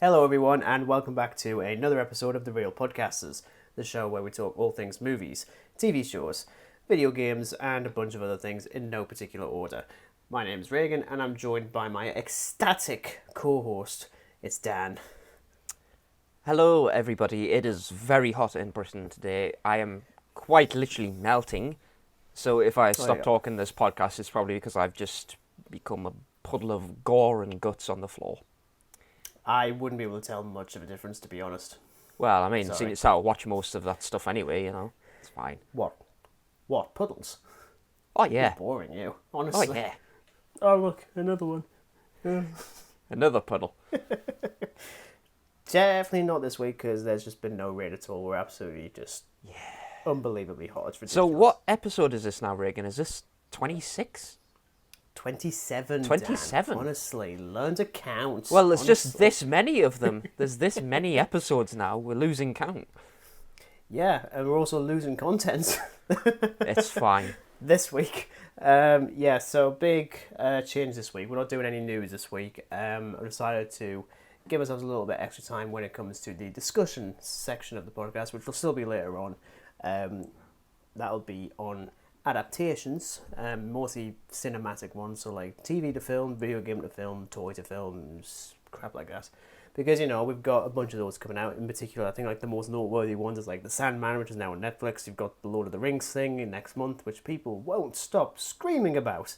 Hello everyone and welcome back to another episode of The Real Podcasters, the show where we talk all things movies, TV shows, video games and a bunch of other things in no particular order. My name is Regan and I'm joined by my ecstatic co-host, it's Dan. Hello everybody, it is very hot in Britain today. I am quite literally melting, so if I stop talking this podcast it's probably because I've just become a puddle of gore and guts on the floor. I wouldn't be able to tell much of a difference, to be honest. Well, I mean, seeing as how I watch most of that stuff anyway, you know, it's fine. What? Puddles? Oh, yeah. You're boring, you, honestly. Oh, yeah. Oh, look, another one. Another puddle. Definitely not this week, because there's just been no rain at all. We're absolutely just unbelievably hot. It's ridiculous. So what episode is this now, Regan? Is this 26? 27, 27? Dan. Honestly, learn to count. Well, there's just this many of them. There's this many episodes now. We're losing count. Yeah, and we're also losing content. It's fine. This week. So big change this week. We're not doing any news this week. I decided to give ourselves a little bit extra time when it comes to the discussion section of the podcast, which will still be later on. That'll be on adaptations, mostly cinematic ones, so like TV to film, video game to film, toy to film, crap like that. Because, you know, we've got a bunch of those coming out. In particular, I think like the most noteworthy ones is like The Sandman, which is now on Netflix. You've got the Lord of the Rings thing in next month, which people won't stop screaming about.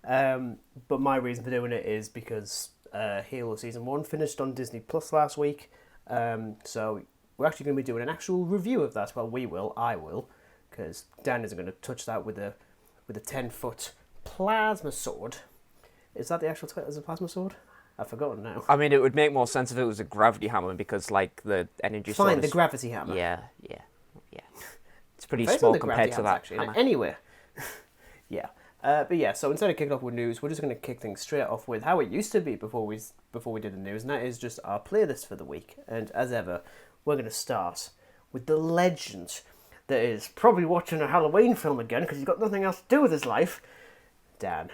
But my reason for doing it is because Halo Season 1 finished on Disney Plus last week. So we're actually going to be doing an actual review of that. Well, I will. Because Dan isn't going to touch that with a 10-foot plasma sword. Is that the actual title? Is it a plasma sword? I've forgotten now. I mean, it would make more sense if it was a gravity hammer because, like, the energy source. Fine, the gravity hammer. Yeah. It's pretty small compared to that actually. hammer. Anyway. So instead of kicking off with news, we're just going to kick things straight off with how it used to be before we did the news, and that is just our playlist for the week. And as ever, we're going to start with the legend that is probably watching a Halloween film again because he's got nothing else to do with his life. Dan.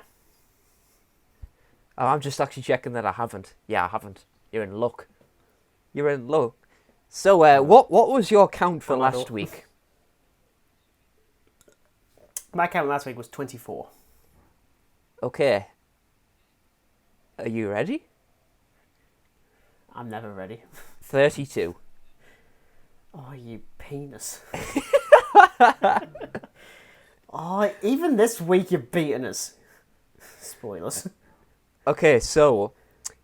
Oh, I'm just actually checking that I haven't. Yeah, I haven't. You're in luck. So, what was your count for last week? My count last week was 24. Okay. Are you ready? I'm never ready. 32. Oh, you penis. Oh, even this week you're beating us. Spoilers. Okay, so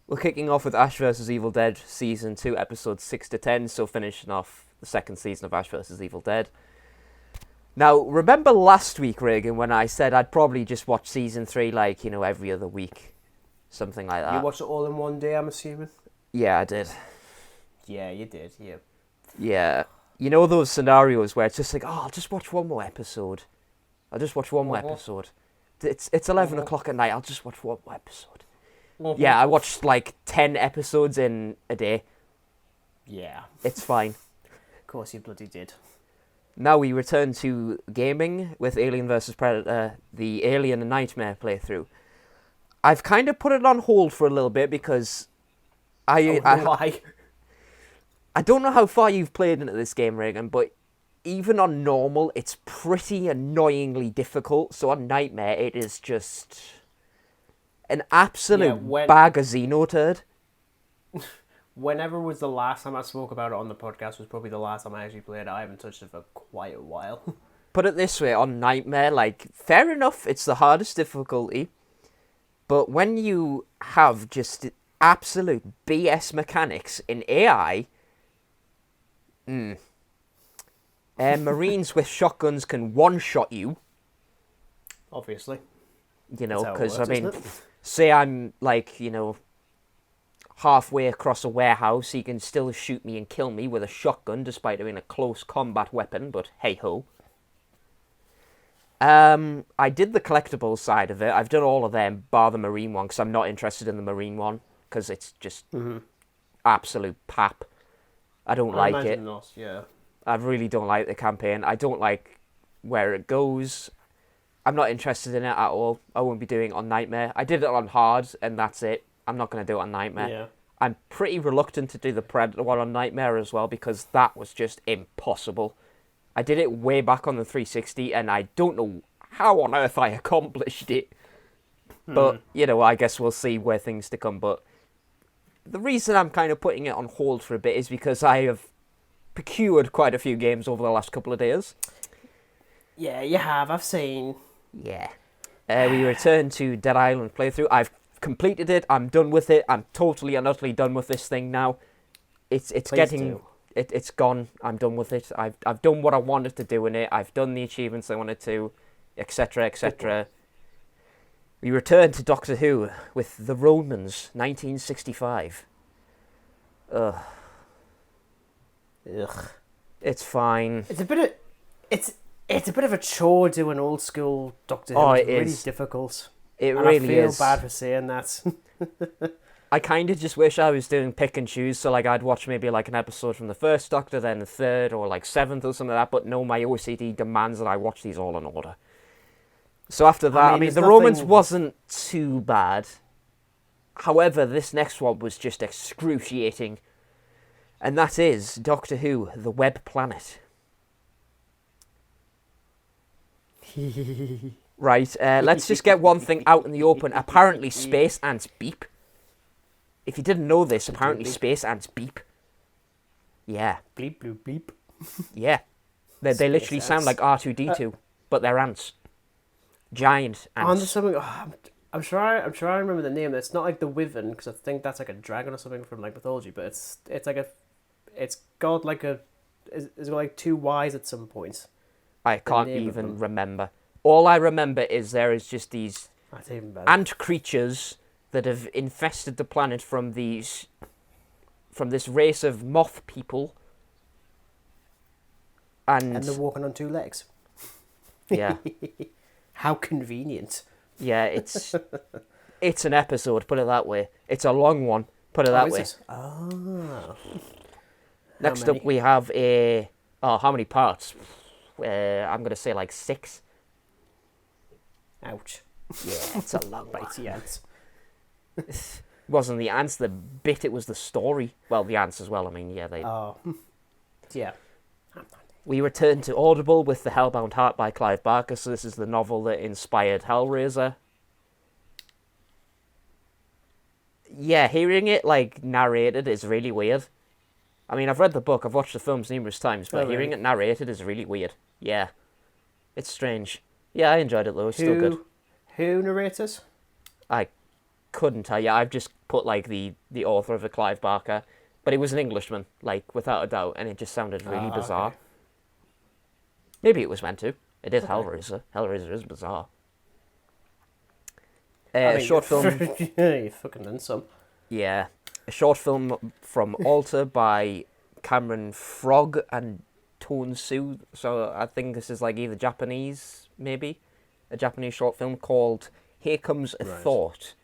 we're kicking off with Ash vs. Evil Dead Season 2, Episodes 6 to 10, so finishing off the second season of Ash vs. Evil Dead. Now, remember last week, Regan, when I said I'd probably just watch Season 3, like, you know, every other week? Something like that. You watched it all in one day, I'm assuming? Yeah, I did. Yeah, you did, yeah. Yeah. You know those scenarios where it's just like, oh, I'll just watch one more episode. I'll just watch one more episode. It's 11 o'clock at night, I'll just watch one more episode. Yeah, I watched like 10 episodes in a day. Yeah. It's fine. Of course you bloody did. Now we return to gaming with Alien vs. Predator, the Alien Nightmare playthrough. I've kind of put it on hold for a little bit because why? I don't know how far you've played into this game, Regan, but even on normal, it's pretty annoyingly difficult. So on Nightmare, it is just an absolute bag of Xenoturd. Whenever was the last time I spoke about it on the podcast was probably the last time I actually played it. I haven't touched it for quite a while. Put it this way, on Nightmare, like, fair enough, it's the hardest difficulty, but when you have just absolute BS mechanics in AI... Marines with shotguns can one-shot you. Obviously. You know, because, I mean, say I'm, like, you know, halfway across a warehouse, he can still shoot me and kill me with a shotgun, despite being a close combat weapon, but hey-ho. I did the collectibles side of it. I've done all of them, bar the Marine one, because I'm not interested in the Marine one, because it's just absolute pap. I don't like it. Not, yeah. I really don't like the campaign. I don't like where it goes. I'm not interested in it at all. I won't be doing it on Nightmare. I did it on Hard, and that's it. I'm not going to do it on Nightmare. Yeah. I'm pretty reluctant to do the Predator one on Nightmare as well, because that was just impossible. I did it way back on the 360, and I don't know how on earth I accomplished it. But, I guess we'll see where things to come. But the reason I'm kind of putting it on hold for a bit is because I have procured quite a few games over the last couple of days. Yeah, you have. I've seen. Yeah. We returned to Dead Island playthrough. I've completed it. I'm done with it. I'm totally and utterly done with this thing now. It's gone. I'm done with it. I've done what I wanted to do in it. I've done the achievements I wanted to, etc., etc. We return to Doctor Who with The Romans, 1965. Ugh. It's fine. It's a bit of a chore doing old school Doctor Who. Oh, it's it really is. difficult. It And really I feel is. bad for saying that. I kind of just wish I was doing pick and choose, so like I'd watch maybe like an episode from the first Doctor, then the third, or like seventh or something like that, but no, my OCD demands that I watch these all in order. So after that, I mean The Romans wasn't too bad. However, this next one was just excruciating. And that is Doctor Who, The Web Planet. Right, let's just get one thing out in the open. Apparently space ants beep. If you didn't know this, apparently space ants beep. Yeah. Bleep, bloop, bleep. Yeah. They literally sound like R2-D2, but they're ants. Giant ants. And there's something. I'm sure I remember the name. It's not like the Wyvern, because I think that's like a dragon or something from like mythology. But it's got like it's got like two Y's at some point. I can't even remember. All I remember is there is just these That's even better. ant creatures that have infested the planet from this race of moth people. And they're walking on two legs. Yeah. How convenient. Yeah, it's an episode, put it that way. It's a long one, put it that way. Oh. Next up we have how many parts? I'm going to say like 6. Ouch. Yeah, it's a long one. Bitey ants. It wasn't the ants the bit, it was the story. Well, the ants as well, I mean, yeah. Oh. Yeah. We return to Audible with The Hellbound Heart by Clive Barker, so this is the novel that inspired Hellraiser. Yeah, hearing it, like, narrated is really weird. I mean, I've read the book, I've watched the films numerous times, but hearing it narrated is really weird. Yeah. It's strange. Yeah, I enjoyed it, though. It's still good. Who narrates? I couldn't tell you. I've just put, like, the author of it, Clive Barker. But he was an Englishman, like, without a doubt, and it just sounded really bizarre. Okay. Maybe it was meant to. It is Hellraiser. Hellraiser is bizarre. A short film... You fucking done some. Yeah. A short film from Alter by Cameron Frog and Tone Su. So I think this is like either Japanese, maybe. A Japanese short film called Here Comes a Thought.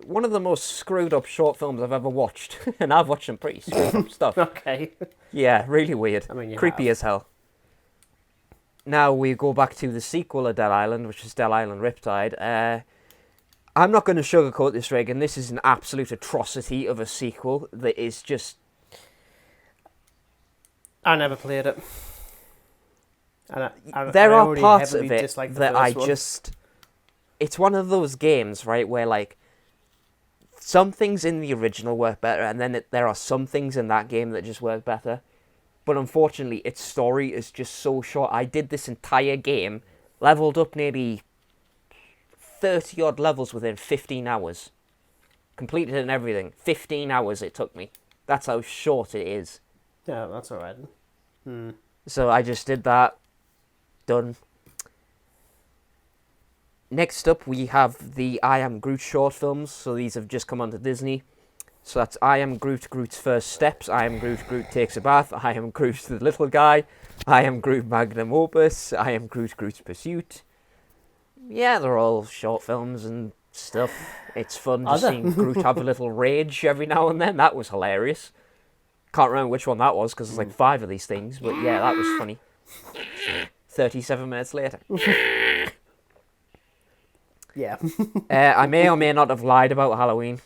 One of the most screwed up short films I've ever watched. And I've watched some pretty screwed up stuff. Okay. Yeah, really weird. I mean, creepy as hell. Now we go back to the sequel of Dead Island, which is Dead Island Riptide. I'm not going to sugarcoat this, Regan. This is an absolute atrocity of a sequel that is just... I never played it. There are parts of it that I one. just... It's one of those games, right, where, like, some things in the original work better, and then there are some things in that game that just work better. But unfortunately, its story is just so short. I did this entire game, leveled up maybe 30-odd levels within 15 hours. Completed it and everything. 15 hours it took me. That's how short it is. Yeah, that's alright. So I just did that. Done. Next up, we have the I Am Groot short films. So these have just come onto Disney. So that's I Am Groot, Groot's First Steps. I Am Groot, Groot Takes a Bath. I Am Groot, the Little Guy. I Am Groot, Magnum Opus. I Am Groot, Groot's Pursuit. Yeah, they're all short films and stuff. It's fun just seeing Groot have a little rage every now and then. That was hilarious. Can't remember which one that was because there's like 5 of these things. But yeah, that was funny. 37 minutes later. Yeah. I may or may not have lied about Halloween.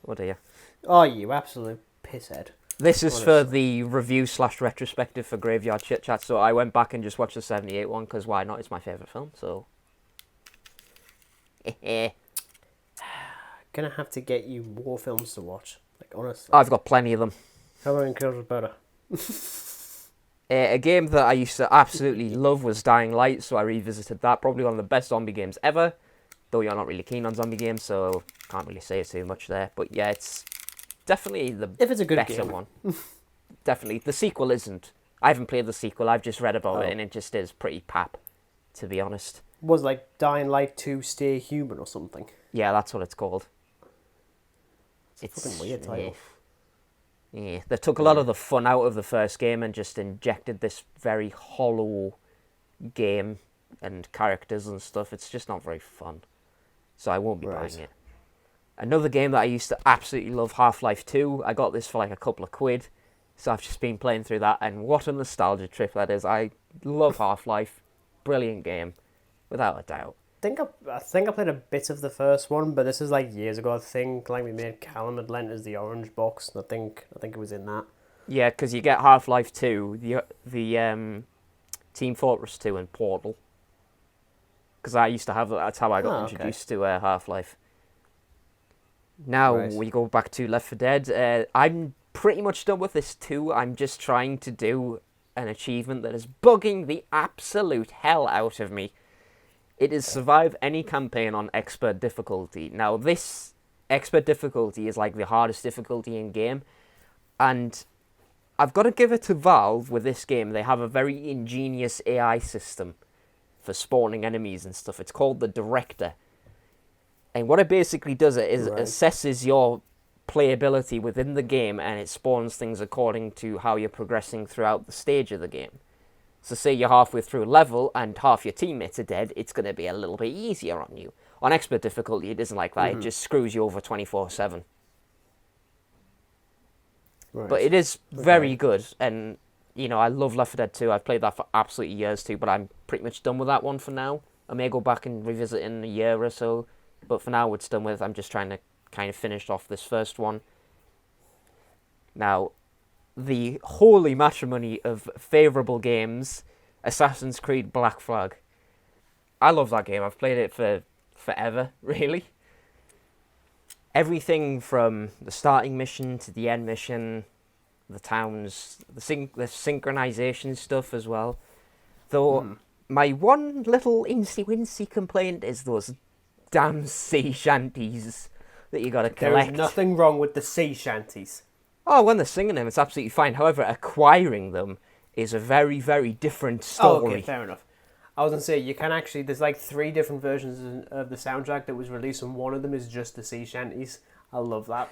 Oh dear. Oh, you absolute pisshead. This is Honestly. for the review/retrospective for Graveyard Chit Chat, so I went back and just watched the 78 one, because why not? It's my favourite film, so... Gonna have to get you more films to watch. Like, honestly. I've got plenty of them. How about Incredible Better? A game that I used to absolutely love was Dying Light, so I revisited that. Probably one of the best zombie games ever, though you're not really keen on zombie games, so can't really say too much there. But yeah, it's definitely the If it's a good better game. one. Definitely. The sequel isn't. I haven't played the sequel, I've just read about it, and it just is pretty pap, to be honest. Was like Dying Light 2 Stay Human or something. Yeah, that's what it's called. It's a fucking weird title. Yeah, they took a lot of the fun out of the first game and just injected this very hollow game and characters and stuff. It's just not very fun. So I won't be buying it. Another game that I used to absolutely love, Half-Life 2. I got this for like a couple of quid. So I've just been playing through that, and what a nostalgia trip that is. I love Half-Life. Brilliant game, without a doubt. I think I played a bit of the first one, but this is like years ago. I think like we made Callum had lent us the orange box, and I think it was in that. Yeah, because you get Half-Life 2, the Team Fortress 2 and Portal. Because I used to have that. That's how I got introduced to Half-Life. Now we go back to Left 4 Dead. I'm pretty much done with this too. I'm just trying to do an achievement that is bugging the absolute hell out of me. It is survive any campaign on expert difficulty. Now, this expert difficulty is like the hardest difficulty in game, and I've got to give it to Valve with this game. They have a very ingenious AI system for spawning enemies and stuff. It's called the Director, and what it basically does is it assesses your playability within the game, and it spawns things according to how you're progressing throughout the stage of the game. So say you're halfway through a level and half your teammates are dead, it's going to be a little bit easier on you. On expert difficulty, it isn't like that. It just screws you over 24/7. But it is very good, and, you know, I love Left 4 Dead 2. I've played that for absolutely years too, but I'm pretty much done with that one for now. I may go back and revisit it in a year or so, but for now it's done with. I'm just trying to kind of finish off this first one. Now, the holy matrimony of favourable games, Assassin's Creed Black Flag. I love that game. I've played it for forever, really. Everything from the starting mission to the end mission, the towns, the synchronization stuff as well. Though my one little incy-wincy complaint is those damn sea shanties that you gotta collect. There's nothing wrong with the sea shanties. Oh, when they're singing them, it's absolutely fine. However, acquiring them is a very, very different story. Oh, okay, fair enough. I was going to say, you can actually... There's like 3 different versions of the soundtrack that was released, and one of them is just the sea shanties. I love that.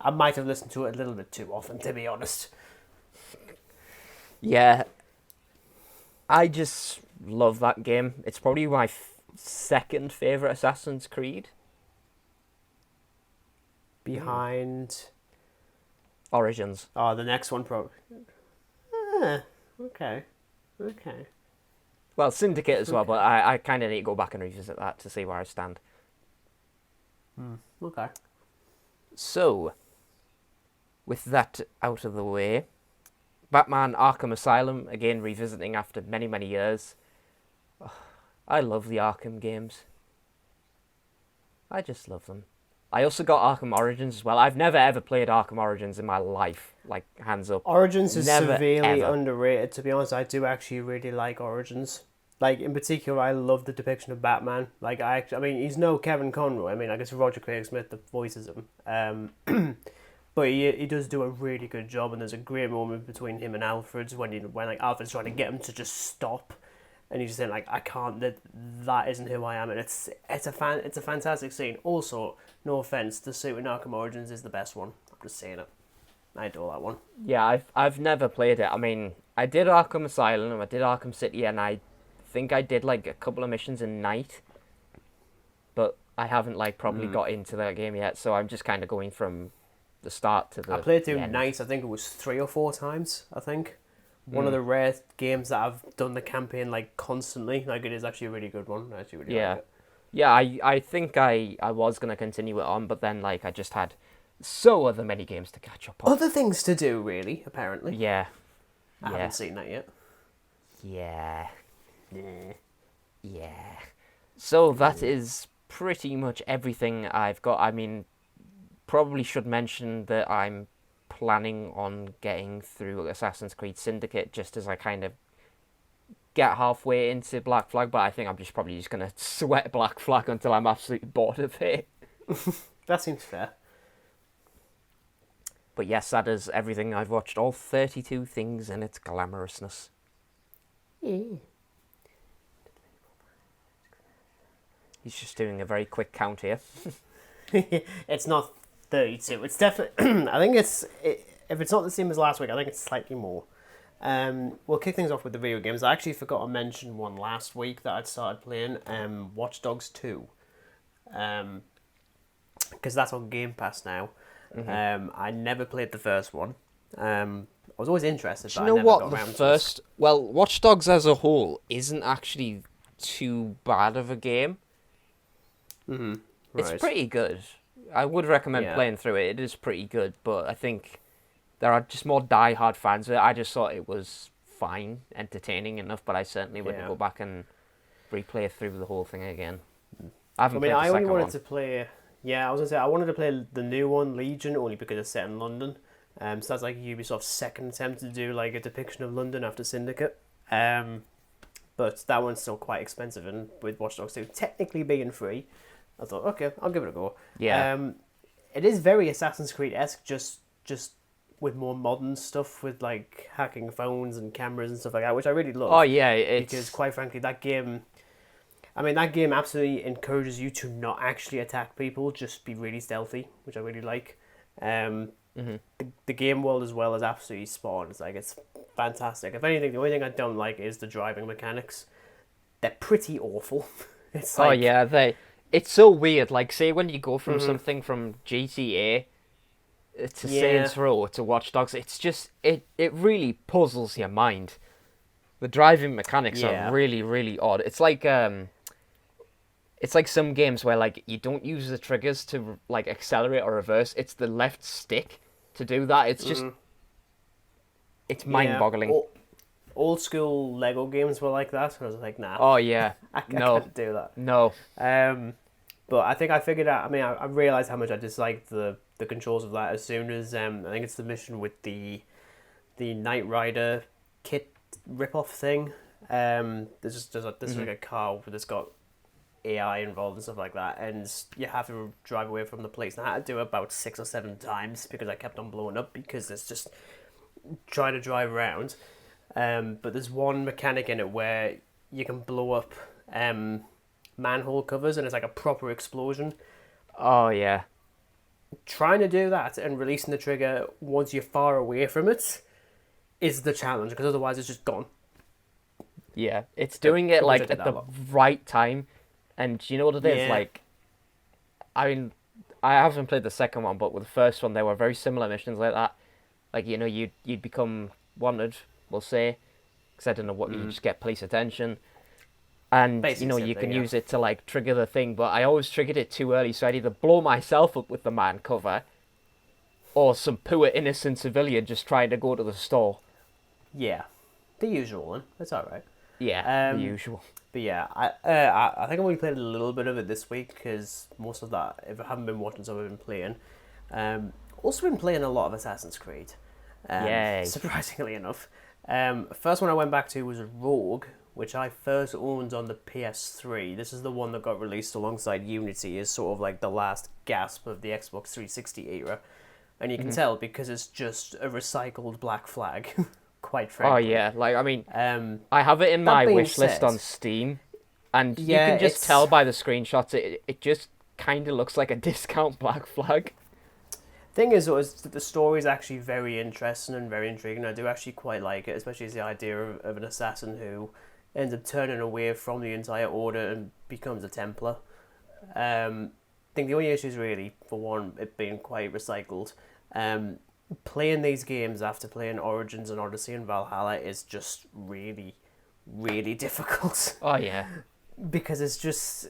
I might have listened to it a little bit too often, to be honest. Yeah. I just love that game. It's probably my second favourite Assassin's Creed. Behind Origins. Oh, the next one probably. Okay. Well, Syndicate as well, but I kind of need to go back and revisit that to see where I stand. Okay. So, with that out of the way, Batman Arkham Asylum, again revisiting after many, many years. Oh, I love the Arkham games. I just love them. I also got Arkham Origins as well. I've never ever played Arkham Origins in my life, like hands up. Origins is Never, severely ever. underrated, to be honest. I do actually really like Origins. Like, in particular, I love the depiction of Batman. Like, I mean, he's no Kevin Conroy. I mean, I guess Roger Craig Smith that voices him. But he does do a really good job, and there's a great moment between him and Alfred's when like Alfred's trying to get him to just stop, and he's just saying like, I can't, that isn't who I am, and it's a fantastic scene. Also, no offense, the suit in Arkham Origins is the best one. I'm just saying it. I adore that one. Yeah, I've never played it. I mean, I did Arkham Asylum, I did Arkham City, and I think I did like a couple of missions in Night, but I haven't like probably got into that game yet. So I'm just kind of going from the start to the. I played through end. Night. I think it was 3 or 4 times. I think one of the rare games that I've done the campaign like constantly. Like, it is actually a really good one. I actually really like it. Yeah, I think I was going to continue it on, but then, like, I just had so other many games to catch up on. Other things to do, really, apparently. Yeah. I Yeah. haven't seen that yet. Yeah. Yeah. Yeah. So that is pretty much everything I've got. I mean, probably should mention that I'm planning on getting through Assassin's Creed Syndicate just as I kind of get halfway into Black Flag, but I think I'm just probably just going to sweat Black Flag until I'm absolutely bored of it. That seems fair. But yes, that is everything I've watched. All 32 things in its glamorousness. Yeah. He's just doing a very quick count here. It's not 32. It's definitely. I think if it's not the same as last week, I think it's slightly more. We'll kick things off with the video games. I actually forgot to mention one last week that I'd started playing. Watch Dogs 2. Because that's on Game Pass now. I never played the first one. I was always interested, Do but you know I never what? got The around to it. first, well, Watch Dogs as a whole isn't actually too bad of a game. It's Right. pretty good. I would recommend Yeah. playing through it. It is pretty good, but I think there are just more die-hard fans of it. I just thought it was fine, entertaining enough, but I certainly wouldn't Yeah. go back and replay through the whole thing again. I haven't I mean, played the I only second wanted one. to play. Yeah, I was gonna say I wanted to play the new one, Legion, only because it's set in London. So that's like Ubisoft's second attempt to do like a depiction of London after Syndicate. But that one's still quite expensive, and with Watch Dogs 2 technically being free, I thought, okay, I'll give it a go. Yeah. It is very Assassin's Creed-esque, just with more modern stuff, with like hacking phones and cameras and stuff like that, which I really love. Oh yeah, it's Because quite frankly, that game absolutely encourages you to not actually attack people, just be really stealthy, which I really like. The game world as well is absolutely spot on. It's fantastic. If anything, the only thing I don't like is the driving mechanics. They're pretty awful. It's oh like, yeah, it's so weird. Like, say when you go from something from GTA to Yeah. Saints Row to Watch Dogs, it's just it really puzzles your mind. The driving mechanics Yeah. are really, really odd. It's like some games where like you don't use the triggers to like accelerate or reverse. It's the left stick to do that. It's just it's mind-boggling. Yeah, old school Lego games were like that, and I was like, nah, Oh yeah, I no, can't do that. no. But I think I figured out. I mean, I realized how much I disliked the controls of that as soon as I think it's the mission with the Knight Rider kit rip-off thing. There's like a car that's got AI involved and stuff like that, and you have to drive away from the police. And I had to do it about 6 or 7 times because I kept on blowing up because it's just trying to drive around. But there's one mechanic in it where you can blow up manhole covers, and it's like a proper explosion. Oh yeah. Trying to do that and releasing the trigger once you're far away from it is the challenge, because otherwise it's just gone. Yeah, it's doing it I wish I like did at that the a lot. right time, and you know what it is? Yeah. Like, I mean, I haven't played the second one, but with the first one, there were very similar missions like that. Like, you know, you'd become wanted, we'll say, because I don't know what you just get police attention, and Basically you know same you thing, can yeah. use it to like trigger the thing. But I always triggered it too early, so I'd either blow myself up with the man cover, or some poor innocent civilian just trying to go to the store. Yeah, the usual one. That's all right. Yeah, the usual. But yeah, I think I've only played a little bit of it this week because most of that, if I haven't been watching, so I've been playing. Also been playing a lot of Assassin's Creed. Yay. Surprisingly enough. First one I went back to was Rogue, which I first owned on the PS3. This is the one that got released alongside Unity, is sort of like the last gasp of the Xbox 360 era. And you can tell because it's just a recycled Black Flag, quite frankly. Oh yeah, like I mean, Um, I have it in That my being wish list said- on Steam, and Yeah, you can just it's- tell by the screenshots it just kind of looks like a discount Black Flag. Thing is, though, is that the story is actually very interesting and very intriguing. I do actually quite like it, especially as the idea of an assassin who ends up turning away from the entire order and becomes a Templar. I think the only issue is really, for one, it being quite recycled. Playing these games after playing Origins and Odyssey and Valhalla is just really, really difficult. Oh yeah, Because it's just,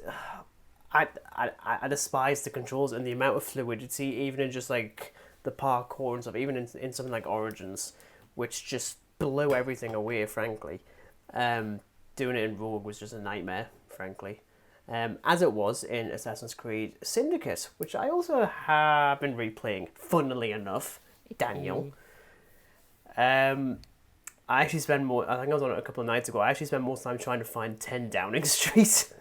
I despise the controls and the amount of fluidity, even in just like the parkour and stuff, even in something like Origins, which just blew everything away, frankly. Doing it in Rogue was just a nightmare, frankly. As it was in Assassin's Creed Syndicate, which I also have been replaying, funnily enough, Daniel. I actually spent more, I think I was on it a couple of nights ago, I actually spent more time trying to find 10 Downing Street.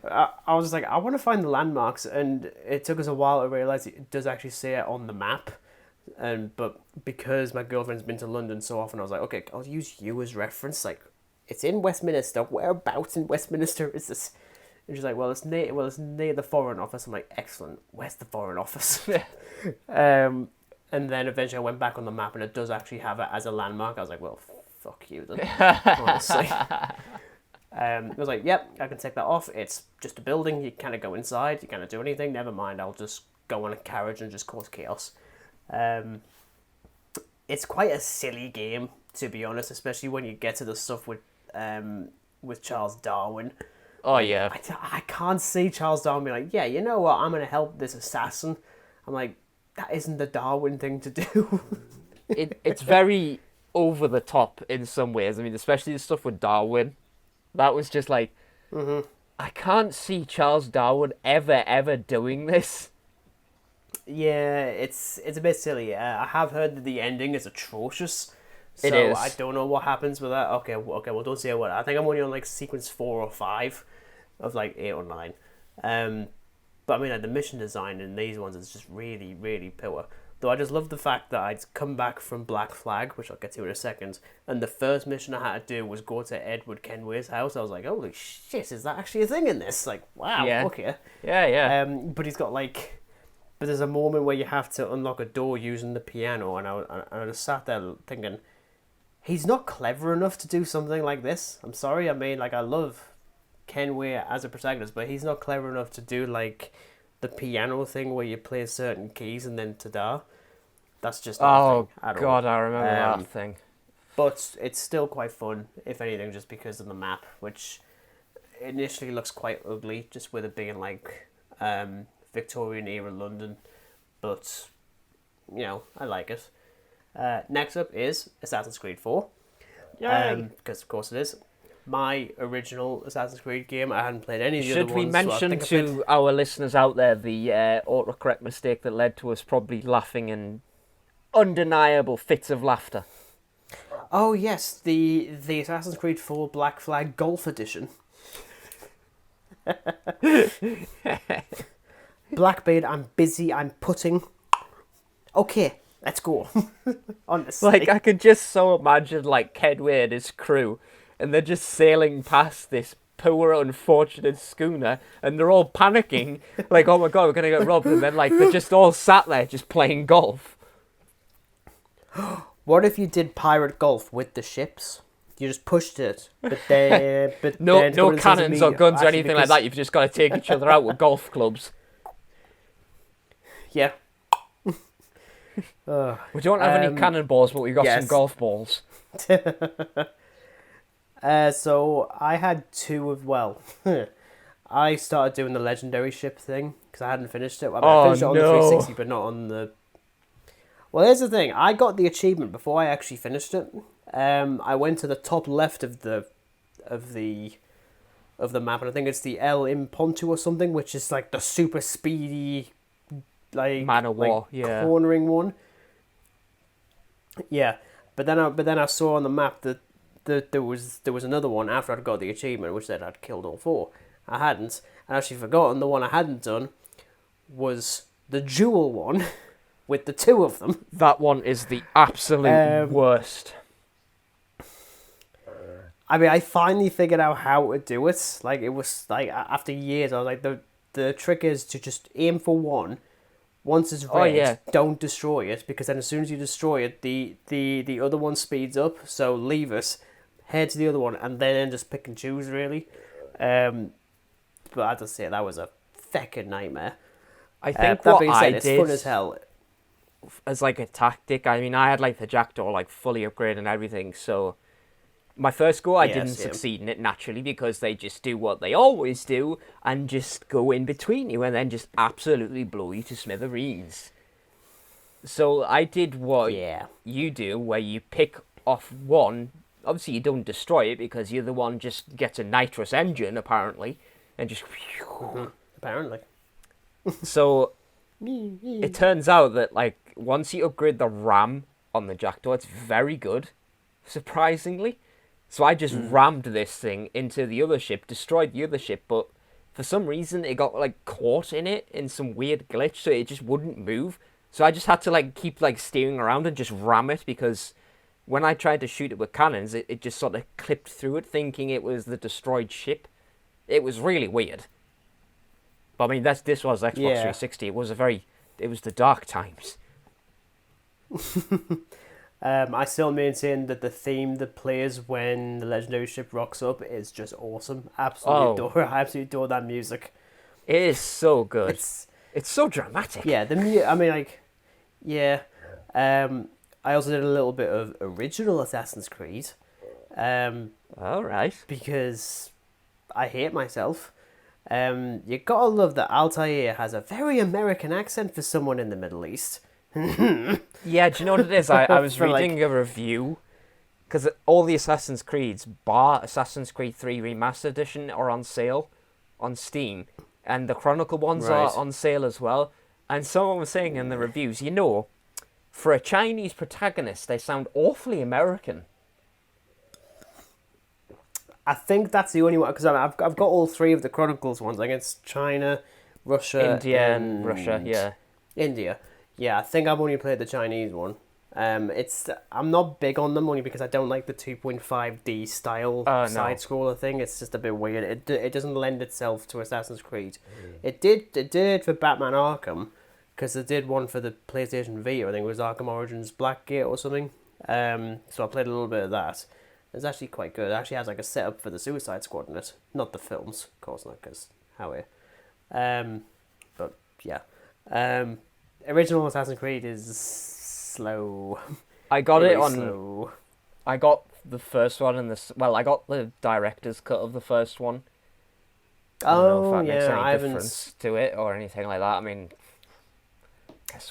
I was just like, I want to find the landmarks, and it took us a while to realise it does actually say it on the map. But because my girlfriend's been to London so often, I was like, okay, I'll use you as reference. Like, it's in Westminster. Whereabouts in Westminster is this? And she's like, well, it's near the Foreign Office. I'm like, excellent. Where's the Foreign Office? And then eventually I went back on the map, and it does actually have it as a landmark. I was like, well, fuck you then, honestly. I was like, yep, I can take that off. It's just a building. You kind of go inside. You kind of do anything. Never mind. I'll just go on a carriage and just cause chaos. It's quite a silly game, to be honest, especially when you get to the stuff with Charles Darwin. Oh, yeah. I can't see Charles Darwin being like, yeah, you know what? I'm going to help this assassin. I'm like, that isn't the Darwin thing to do. It's very over the top in some ways. I mean, especially the stuff with Darwin. That was just like, I can't see Charles Darwin ever doing this. Yeah, it's a bit silly. I have heard that the ending is atrocious. So It is. I don't know what happens with that. Okay, well, don't say what. I think I'm only on like sequence 4 or 5 of like 8 or 9. But I mean, like, the mission design in these ones is just really, really poor. Though I just love the fact that I'd come back from Black Flag, which I'll get to in a second, and the first mission I had to do was go to Edward Kenway's house. I was like, holy shit, is that actually a thing in this? Like, wow, Yeah. okay. Yeah. But he's got like... But there's a moment where you have to unlock a door using the piano, and I just sat there thinking, he's not clever enough to do something like this. I'm sorry, I mean, like, I love Kenway as a protagonist, but he's not clever enough to do, like, the piano thing where you play certain keys and then ta-da. That's just not a thing at all. God, I remember that thing. But it's still quite fun, if anything, just because of the map, which initially looks quite ugly, just with it being, like, Victorian-era London. But, you know, I like it. Next up is Assassin's Creed 4. Yay! Because, of course, it is. My original Assassin's Creed game. I hadn't played any of the Should other we ones. So I mention think I to played... our listeners out there the autocorrect mistake that led to us probably laughing in undeniable fits of laughter? Oh, yes, the Assassin's Creed 4 Black Flag Golf Edition. Blackbeard, I'm busy, I'm putting. Okay, let's go. Honestly. Like, I could just so imagine, like, Kedway and his crew, and they're just sailing past this poor, unfortunate schooner, and they're all panicking, like, oh my god, we're gonna get robbed, and then, like, they're just all sat there just playing golf. What if you did pirate golf with the ships? You just pushed it, but then... No cannons or guns or anything like that, you've just got to take each other out with golf clubs. Yeah. We don't have any cannonballs, but we've got some golf balls. So I had 2 of... Well, I started doing the legendary ship thing, because I hadn't finished it. I finished it on the 360, but not on the... Well, here's the thing. I got the achievement before I actually finished it. I went to the top left of the map, and I think it's the El Impontu or something, which is like the super speedy, like Man of War, cornering one. Yeah, but then I saw on the map that there was another one after I'd got the achievement, which said I'd killed all 4. I hadn't. I'd actually forgotten the one I hadn't done was the dual one with the 2 of them. That one is the absolute worst. I mean, I finally figured out how to do it. Like, it was like after years, I was like, the trick is to just aim for one. Once it's red, don't destroy it, because then as soon as you destroy it, the other one speeds up. So leave it, head to the other one, and then just pick and choose, really. But I just say that was a feckin' nightmare. I think that what being I said, it's did fun as hell. As like a tactic, I mean, I had like the jackdaw like fully upgraded and everything, so My first go, I Yeah, didn't same. succeed in it naturally because they just do what they always do and just go in between you and then just absolutely blow you to smithereens. So I did what Yeah. you do, where you pick off one. Obviously, you don't destroy it because you're the one just gets a nitrous engine apparently, and just. Apparently. So it turns out that like once you upgrade the RAM on the Jackdaw, it's very good, surprisingly. So I just rammed this thing into the other ship, destroyed the other ship, but for some reason it got like caught in it in some weird glitch, so it just wouldn't move. So I just had to like keep like steering around and just ram it because when I tried to shoot it with cannons, it just sort of clipped through it, thinking it was the destroyed ship. It was really weird. But I mean, this was Xbox Yeah. 360. It was the dark times. I still maintain that the theme that plays when the legendary ship rocks up is just awesome. I absolutely adore that music. It is so good. It's It's so dramatic. yeah, I mean, like, yeah. I also did a little bit of original Assassin's Creed, All right. because I hate myself. You gotta love that Altair has a very American accent for someone in the Middle East. Yeah, do you know what it is? I was For, like- reading a review because all the Assassin's Creeds, bar Assassin's Creed 3 Remastered Edition, are on sale on Steam, and the Chronicle ones are Right. on sale as well. And someone was saying in the reviews, for a Chinese protagonist, they sound awfully American. I think that's the only one, because I've got all three of the Chronicles ones. Like it's China, Russia, India and Russia, yeah. India. Yeah, I think I've only played the Chinese one. I'm not big on them only because I don't like the 2.5D style No. side scroller thing. It's just a bit weird. It doesn't lend itself to Assassin's Creed. It did for Batman Arkham, because it did one for the PlayStation Vita. I think it was Arkham Origins Blackgate or something. So I played a little bit of that. It's actually quite good. It actually has like a setup for the Suicide Squad in it, not the films, of course not, because how it. But yeah. Original Assassin's Creed is slow. I got Very it on. slow. I got the first one and I got the director's cut of the first one. I don't know if that makes any difference to it or anything like that. I mean,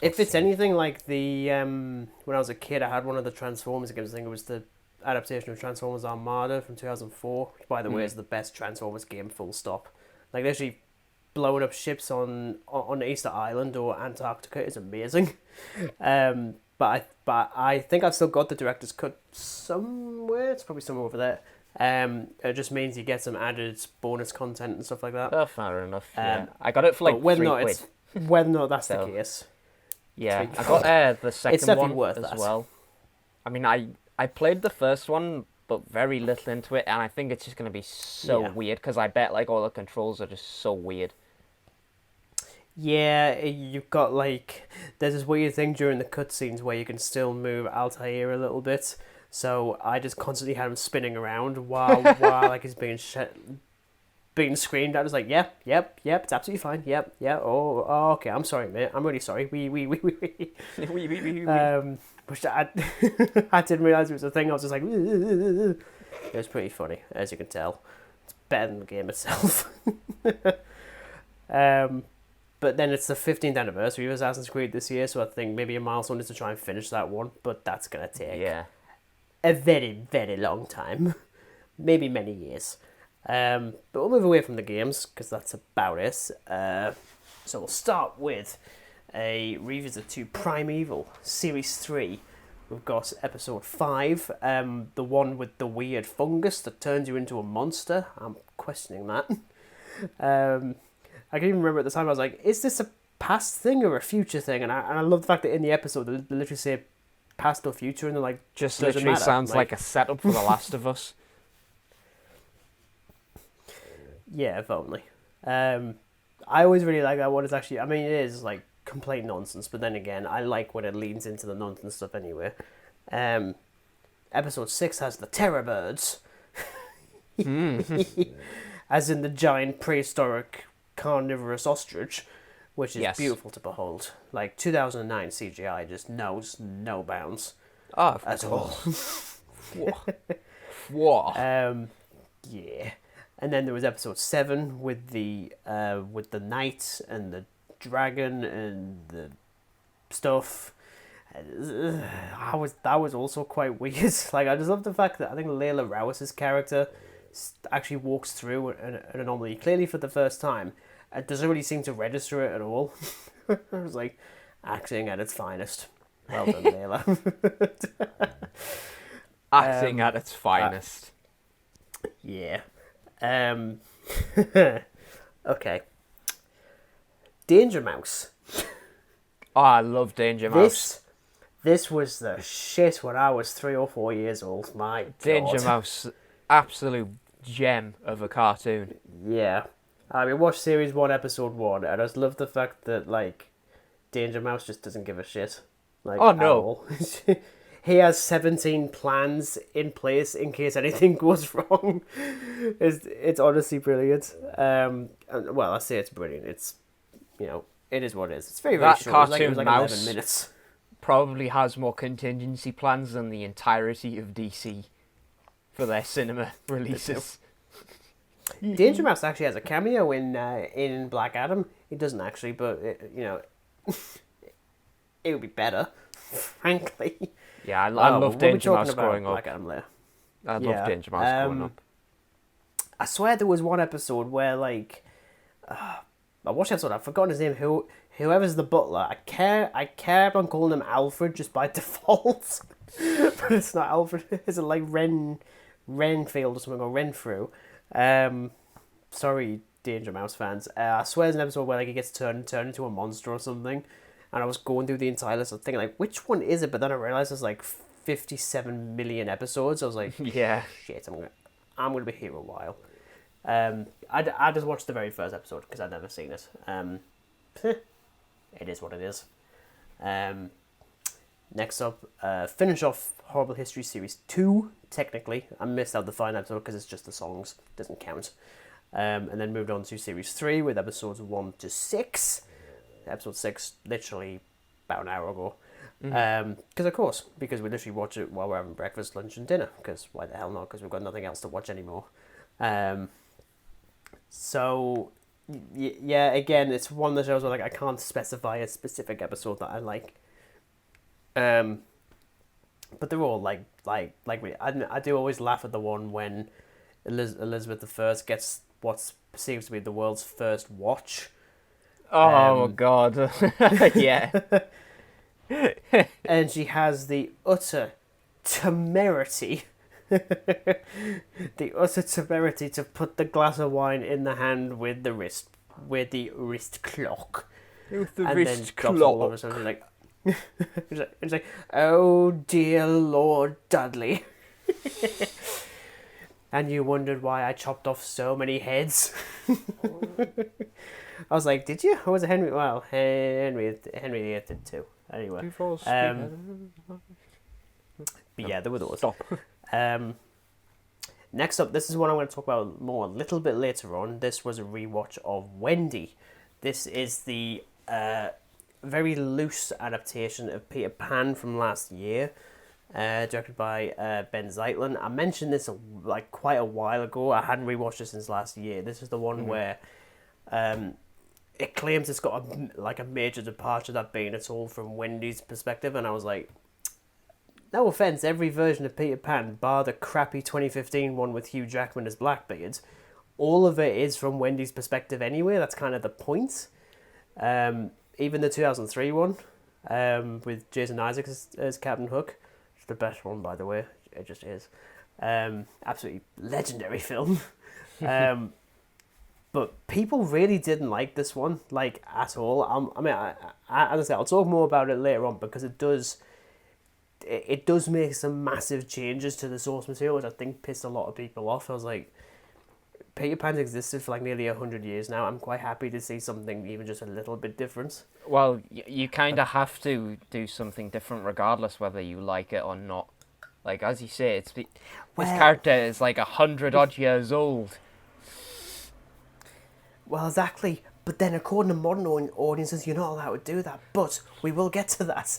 if it's anything like the when I was a kid, I had one of the Transformers games. I think it was the adaptation of Transformers Armada from 2004, which by the way is the best Transformers game, full stop. Like literally blowing up ships on Easter Island or Antarctica is amazing. But I think I've still got the director's cut somewhere. It's probably somewhere over there. It just means you get some added bonus content and stuff like that. Oh, fair enough. Yeah. I got it for like £3. Whether or not that's So, the case. Yeah, £3. I got the second definitely one worth as that. well. I mean, I played the first one, but very little into it, and I think it's just going to be so weird because I bet like all the controls are just so weird. Yeah, you've got like there's this weird thing during the cutscenes where you can still move Altair a little bit. So I just constantly had him spinning around while like he's being screamed at. I was like, yep, it's absolutely fine. Yep, yeah. Oh, okay. I'm sorry, mate. I'm really sorry. We. Which I I didn't realize it was a thing. I was just like, it was pretty funny, as you can tell. It's better than the game itself. But then it's the 15th anniversary of Assassin's Creed this year, so I think maybe a milestone is to try and finish that one, but that's going to take a very, very long time. Maybe many years. But we'll move away from the games, because that's about it. So we'll start with a revisit to Primeval, Series 3. We've got Episode 5, the one with the weird fungus that turns you into a monster. I'm questioning that. I can even remember at the time I was like, is this a past thing or a future thing? And I love the fact that in the episode they literally say past or future, and they're like, Just doesn't literally matter. sounds like a setup for The Last of Us. Yeah, if only. I always really like that one. It's actually, I mean, it is like complete nonsense, but then again, I like when it leans into the nonsense stuff anyway. Episode 6 has the terror birds. As in the giant prehistoric carnivorous ostrich, which is beautiful to behold. Like 2009 CGI just knows no bounds Oh, of at all. What? Yeah. And then there was episode 7 with the knight and the dragon and the stuff. That was also quite weird. Like, I just love the fact that I think Layla Rowe's character actually walks through an anomaly clearly for the first time. It doesn't really seem to register it at all. I was like, acting at its finest. Well done, Layla. Acting at its finest. Yeah. Okay. Danger Mouse. Oh, I love Danger Mouse. This was the shit when I was 3 or 4 years old. My Danger God. Mouse, absolute gem of a cartoon. Yeah. I mean, watch series 1, episode 1, and I just love the fact that, like, Danger Mouse just doesn't give a shit. Like, Oh, no. at all. He has 17 plans in place in case anything goes wrong. It's honestly brilliant. Well, I say it's brilliant. It's, it is what it is. It's very, very That short. It was cartoon like mouse 11 minutes. probably has more contingency plans than the entirety of DC for their cinema releases. Danger Mouse actually has a cameo in Black Adam. He doesn't actually, but it would be better, frankly. Yeah, I love Danger Mouse growing up. Black Adam later. I love Danger Mouse growing up. I swear there was one episode where, like, I watched the episode. I've forgotten his name. Whoever's the butler, I kept on calling him Alfred just by default, but it's not Alfred. It's like Renfield or something, or Renfrew. Sorry, Danger Mouse fans. I swear there's an episode where, like, he gets turned into a monster or something, and I was going through the entire list of thinking, like, which one is it? But then I realized there's like 57 million episodes. I was like, Yeah. shit, I'm gonna be here a while. I just watched the very first episode because I'd never seen it. It is what it is. Next up, finish off Horrible History Series 2, technically. I missed out the final episode because it's just the songs, doesn't count. And then moved on to Series 3 with episodes 1 to 6. Episode 6, literally about an hour ago. Because we literally watch it while we're having breakfast, lunch and dinner, because why the hell not, because we've got nothing else to watch anymore. So, yeah, again, it's one of the shows where, like, I can't specify a specific episode that I like. But they're all like I do always laugh at the one when Elizabeth I gets what seems to be the world's first watch. Oh, God. Yeah. And she has the utter temerity to put the glass of wine in the hand with the wrist clock. With the and wrist then drops it all over clock. something like it's like, oh dear Lord Dudley. And you wondered why I chopped off so many heads. I was like, did you? Or was it Henry? Well, Henry VIII did too. Anyway. But yeah, there were those. Stop. Next up, this is one I'm going to talk about more a little bit later on. This was a rewatch of Wendy. This is the very loose adaptation of Peter Pan from last year, directed by Ben Zeitlin. I mentioned this like quite a while ago. I hadn't rewatched it since last year. This is the one where it claims it's got a major departure, that being it's all from Wendy's perspective, and I was like, no offense, every version of Peter Pan, bar the crappy 2015 one with Hugh Jackman as Blackbeard, all of it is from Wendy's perspective anyway. That's kind of the point. Even the 2003 one, with Jason Isaacs as Captain Hook, it's the best one, by the way. It just is. Absolutely legendary film. But people really didn't like this one, like, at all. As I said, I'll talk more about it later on, because it does make some massive changes to the source material, which I think pissed a lot of people off. I was like, Peter Pan's existed for like nearly 100 years now. I'm quite happy to see something even just a little bit different. Well, you kind of have to do something different regardless whether you like it or not. Like, as you say, this character is like 100-odd years old. Well, exactly. But then according to modern audiences, you're not allowed to do that. But we will get to that.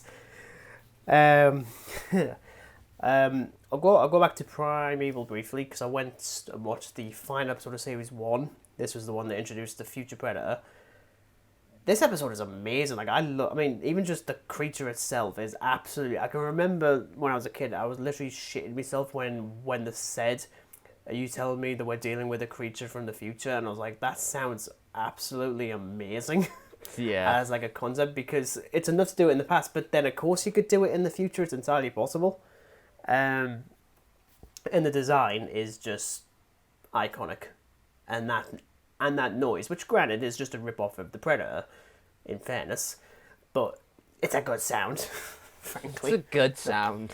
I'll go back to Primeval briefly because I went and watched the final episode of Series 1. This was the one that introduced the future Predator. This episode is amazing. Like, I mean, even just the creature itself is absolutely... I can remember when I was a kid, I was literally shitting myself when they said, "Are you telling me that we're dealing with a creature from the future?" And I was like, that sounds absolutely amazing. Yeah. As like a concept, because it's enough to do it in the past, but then of course you could do it in the future. It's entirely possible. And the design is just iconic. And that noise, which granted is just a rip-off of the Predator, in fairness, but it's a good sound, frankly. It's a good sound.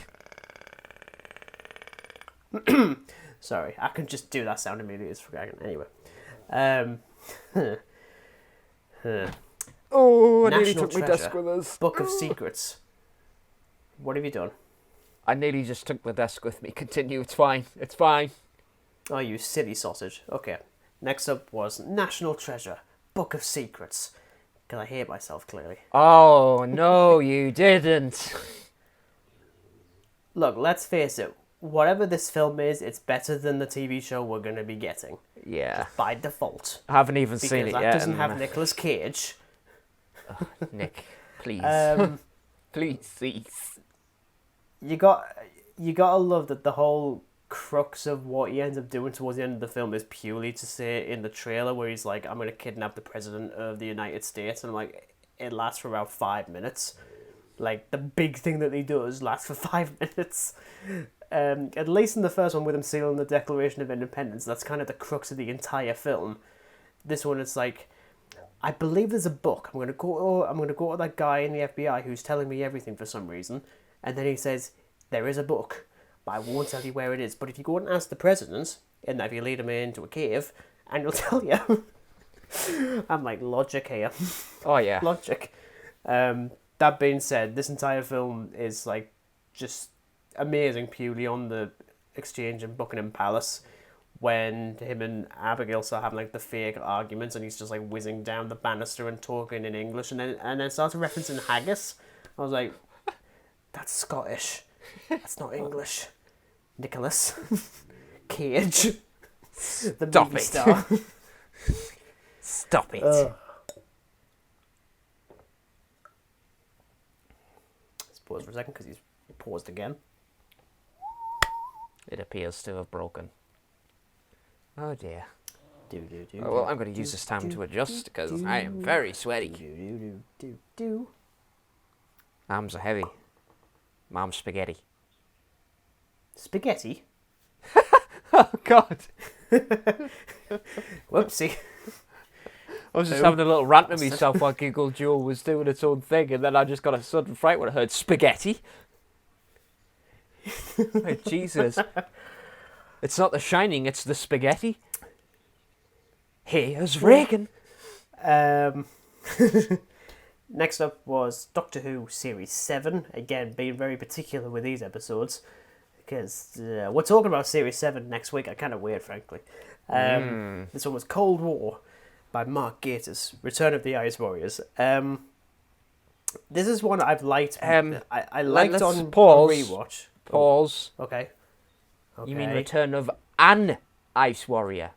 Sorry, I can just do that sound immediately as Regan. Anyway. Oh, I nearly National took my Treasure, desk with us. Book of Secrets. What have you done? I nearly just took my desk with me. Continue, it's fine. It's fine. Oh, you silly sausage. Okay. Next up was National Treasure, Book of Secrets. Because I hate myself, clearly. Oh, no, you didn't. Look, let's face it. Whatever this film is, it's better than the TV show we're going to be getting. Yeah. By default. I haven't even seen it Because yet. that doesn't have Nicolas Cage. Nick, please. Please, cease. You gotta love that the whole crux of what he ends up doing towards the end of the film is purely to say in the trailer where he's like, "I'm going to kidnap the president of the United States," and I'm like, it lasts for about 5 minutes. Like, the big thing that he does lasts for 5 minutes. At least in the first one with him sealing the Declaration of Independence, that's kind of the crux of the entire film. This one, it's like, I believe there's a book. I'm gonna go to that guy in the FBI who's telling me everything for some reason, and then he says, "There is a book, but I won't tell you where it is. But if you go and ask the president, and if you lead him into a cave, and he'll tell you." I'm like, logic here. Oh, yeah. Logic. That being said, this entire film is like just amazing purely on the exchange in Buckingham Palace when him and Abigail start having like the fake arguments, and he's just like whizzing down the banister and talking in English, and then starts referencing haggis. I was like, that's Scottish. That's not English. Nicholas Cage, the Stop movie it. star. Stop it. Let's pause for a second because he's paused again. It appears to have broken. Oh dear. Do. Oh, well, I'm going to use this time to adjust because I am very sweaty. Do. Arms are heavy. Mom's spaghetti. Spaghetti? Oh God. Whoopsie. I was just having a little rant to myself while Giggle Joe was doing its own thing, and then I just got a sudden fright when I heard spaghetti. Oh, Jesus. It's not The Shining, it's the spaghetti. Here's Regan. Next up was Doctor Who Series 7. Again, being very particular with these episodes, because we're talking about Series 7 next week. I kind of weird, frankly. This one was Cold War by Mark Gatiss, Return of the Ice Warriors. This is one I've liked. I liked on rewatch. Pause. Oh, okay. You mean Return of an Ice Warrior?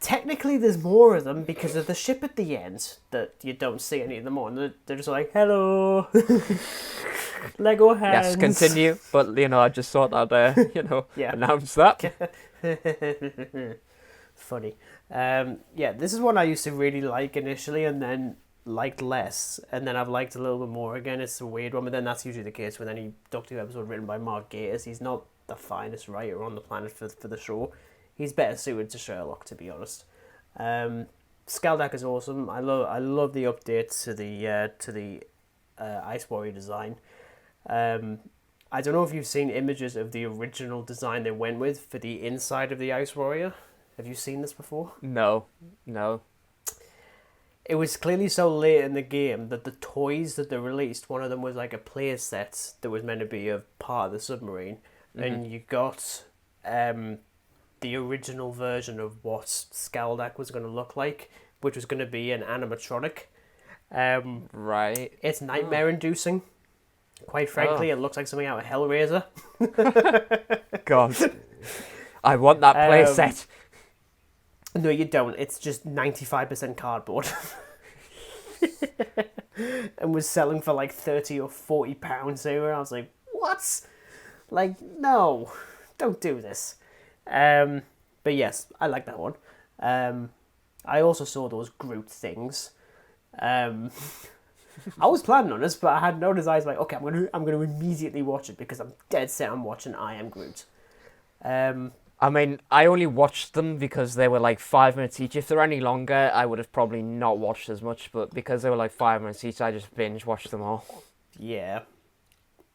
Technically, there's more of them because of the ship at the end that you don't see any of them on. They're just like, hello, Lego hands. Yes, continue. But, I just thought I'd, announce that. Funny. This is one I used to really like initially and then liked less. And then I've liked a little bit more again. It's a weird one, but then that's usually the case with any Doctor Who episode written by Mark Gatiss. He's not the finest writer on the planet for the show. He's better suited to Sherlock, to be honest. Skaldak is awesome. I love the update to the Ice Warrior design. I don't know if you've seen images of the original design they went with for the inside of the Ice Warrior. Have you seen this before? No. It was clearly so late in the game that the toys that they released, one of them was like a play set that was meant to be a part of the submarine, and you got the original version of what Skaldak was going to look like, which was going to be an animatronic. Right. It's nightmare-inducing. Quite frankly, it looks like something out of Hellraiser. God. I want that playset. No, you don't. It's just 95% cardboard. And was selling for like 30 or 40 pounds over. I was like, what? Like, no, don't do this. But yes, I like that one. I also saw those Groot things. I was planning on this, but I had no desires. Like, okay, I'm gonna immediately watch it because I'm dead set on watching I Am Groot. I mean, I only watched them because they were like 5 minutes each. If they're any longer, I would have probably not watched as much. But because they were like 5 minutes each, I just binge watched them all. Yeah.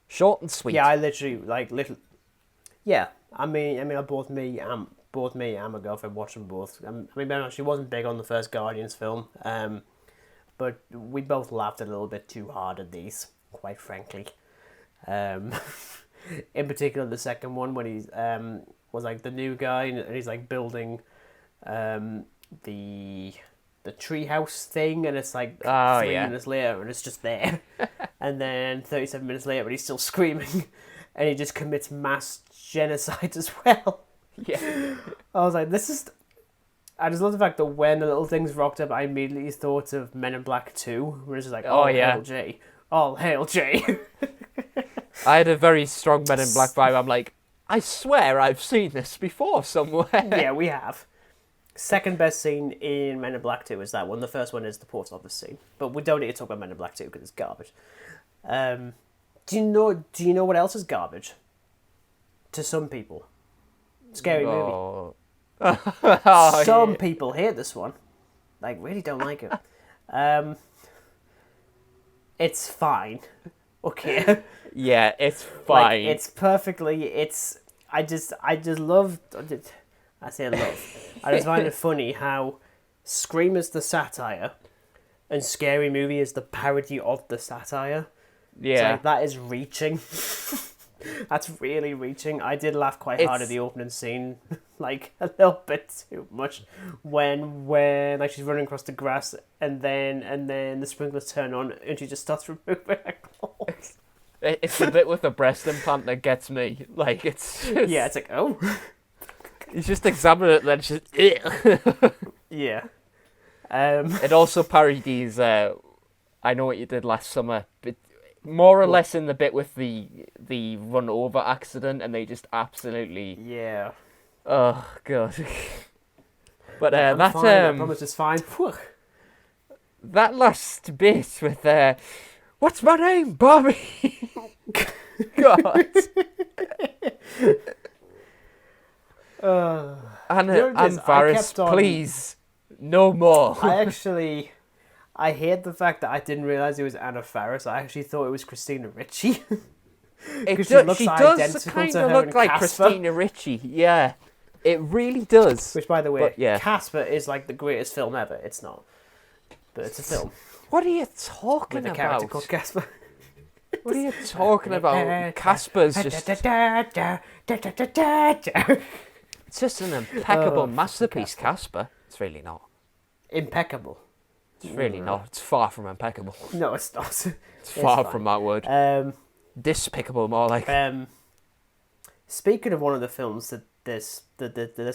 Short and sweet. Yeah, I literally Yeah, I mean, both me and my girlfriend watched them both. I mean, she wasn't big on the first Guardians film. But we both laughed a little bit too hard at these, quite frankly. In particular, the second one when he's was like the new guy and he's like building the treehouse thing, and it's like 3 minutes later and it's just there, and then 37 minutes later and he's still screaming, and he just commits mass genocide as well. Yeah, I was like, this is. I just love the fact that when the little things rocked up, I immediately thought of Men in Black 2, where it's just like, hail Jay. All hail Jay. I had a very strong Men in Black vibe. I'm like, I swear I've seen this before somewhere. Yeah, we have. Second best scene in Men in Black 2 is that one. The first one is the post office scene. But we don't need to talk about Men in Black 2 because it's garbage. Do you know what else is garbage? To some people. Scary movie. Some people hate this one. Like, really don't like it. It's fine. Okay. Yeah, it's fine. Like, it's perfectly. I just love. I say love. I just find it funny how Scream is the satire, and Scary Movie is the parody of the satire. Yeah, it's like, that is reaching. That's really reaching. I did laugh quite hard at the opening scene, like a little bit too much, when like she's running across the grass and then the sprinklers turn on and she just starts removing her clothes. It's the bit with the breast implant that gets me. Like it's just, yeah, it's like, oh, he's just examining it and then it's just yeah. It also parodies I Know What You Did Last Summer, but more or less in the bit with the run over accident, and they just absolutely oh god. But that fine, I promise it's fine. That last bit with what's my name, Bobby? God. And Varys, please, no more. I hate the fact that I didn't realise it was Anna Faris. I actually thought it was Christina Ricci. She does kind of look like Casper. Christina Ricci, yeah. It really does. Which, by the way, but, yeah. Casper is like the greatest film ever. It's not. But it's a film. What are you talking with about? With a character called Casper. What are you talking about? Casper's just... It's just an impeccable masterpiece, Casper. It's really not. Impeccable. It's really not. It's far from impeccable. No, it's not. It's far from that word. Despicable, more like. Speaking of one of the films that this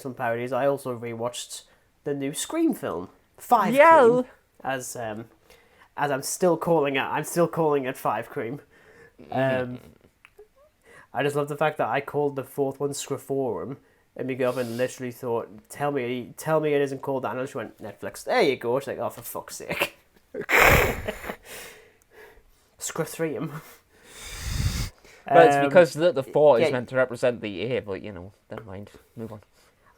one parodies, I also rewatched the new Scream film, 5 Cream, as I'm still calling it. I'm still calling it 5 Cream. I just love the fact that I called the fourth one Screforum, and my girlfriend literally thought, "Tell me it isn't called that." And I just went, "Netflix." There you go. She's like, "Oh, for fuck's sake." Screthrium. Well, it's because the 4 is meant to represent the A, but you know, never mind. Move on.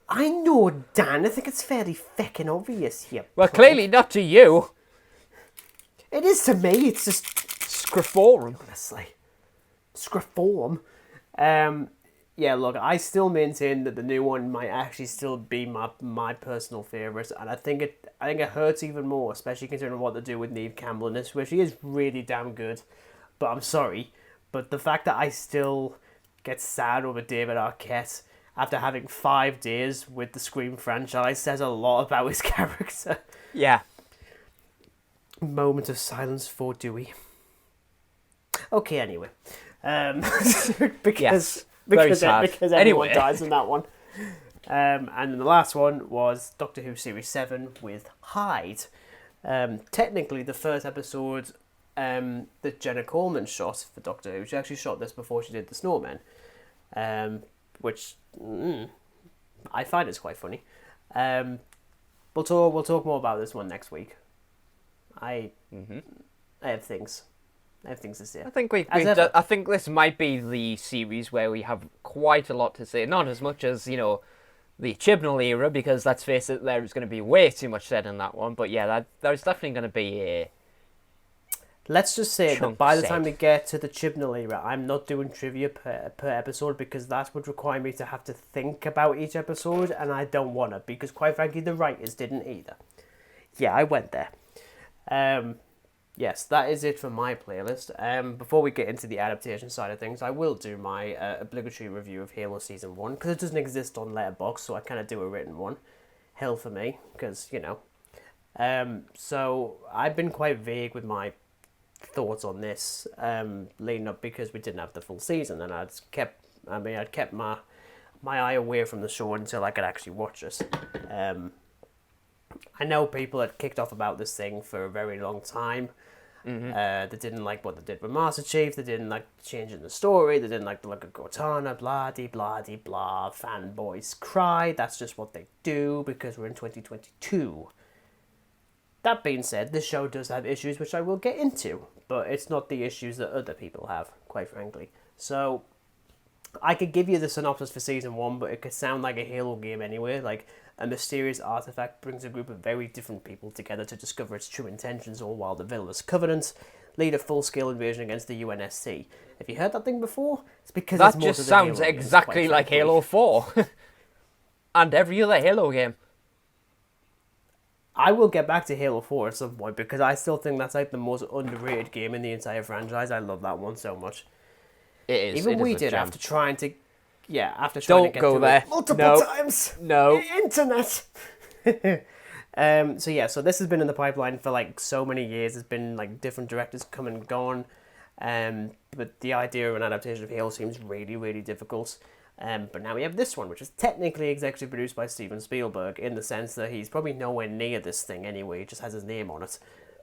I know, Dan. I think it's fairly feckin' obvious here. Well, clearly not to you. It is to me. It's just Screforum. Honestly, Screforum. Yeah, look, I still maintain that the new one might actually still be my personal favourite, and I think it hurts even more, especially considering what they do with Neve Campbell in this, where she is really damn good. But I'm sorry, but the fact that I still get sad over David Arquette after having 5 days with the Scream franchise says a lot about his character. Yeah. Moment of silence for Dewey. Okay, anyway. Yes, very sad. Because everyone Anyway. dies in that one. And then the last one was Doctor Who Series 7 with Hyde. Technically, the first episode that Jenna Coleman shot for Doctor Who, she actually shot this before she did The Snowman, which I find is quite funny. We'll talk more about this one next week. I have things. I have things to say. I think ever. I think this might be the series where we have quite a lot to say. Not as much as, the Chibnall era, because let's face it, there's going to be way too much said in that one. But yeah, there's definitely going to be a... Let's just say that chunk by the said. time we get to the Chibnall era, I'm not doing trivia per episode, because that would require me to have to think about each episode, and I don't want to, because quite frankly, the writers didn't either. Yeah, I went there. Yes, that is it for my playlist. Before we get into the adaptation side of things, I will do my obligatory review of Halo Season 1, because it doesn't exist on Letterboxd, so I kind of do a written one. Hell for me, because, So, I've been quite vague with my thoughts on this leading up, because we didn't have the full season, and I'd kept my eye away from the show until I could actually watch it. I know people had kicked off about this thing for a very long time. They didn't like what they did with Master Chief. They didn't like changing the story. They didn't like the look of Cortana. Blah de blah de blah. Fanboys cry. That's just what they do because we're in 2022. That being said, this show does have issues which I will get into, but it's not the issues that other people have, quite frankly. So, I could give you the synopsis for Season 1, but it could sound like a Halo game anyway. Like, a mysterious artifact brings a group of very different people together to discover its true intentions, all while the villainous Covenant lead a full-scale invasion against the UNSC. Have you heard that thing before? It's because That it's more just to the sounds Halo games, exactly quite like frankly. Halo 4. And every other Halo game. I will get back to Halo 4 at some point, because I still think that's like the most underrated game in the entire franchise. I love that one so much. It is. Even it we is a did gem. after trying to get Don't go through there. it multiple No. times. No. Internet. So this has been in the pipeline for like so many years. There's been like different directors come and gone, but the idea of an adaptation of Halo seems really, really difficult. But now we have this one, which is technically executive produced by Steven Spielberg, in the sense that he's probably nowhere near this thing anyway. He just has his name on it.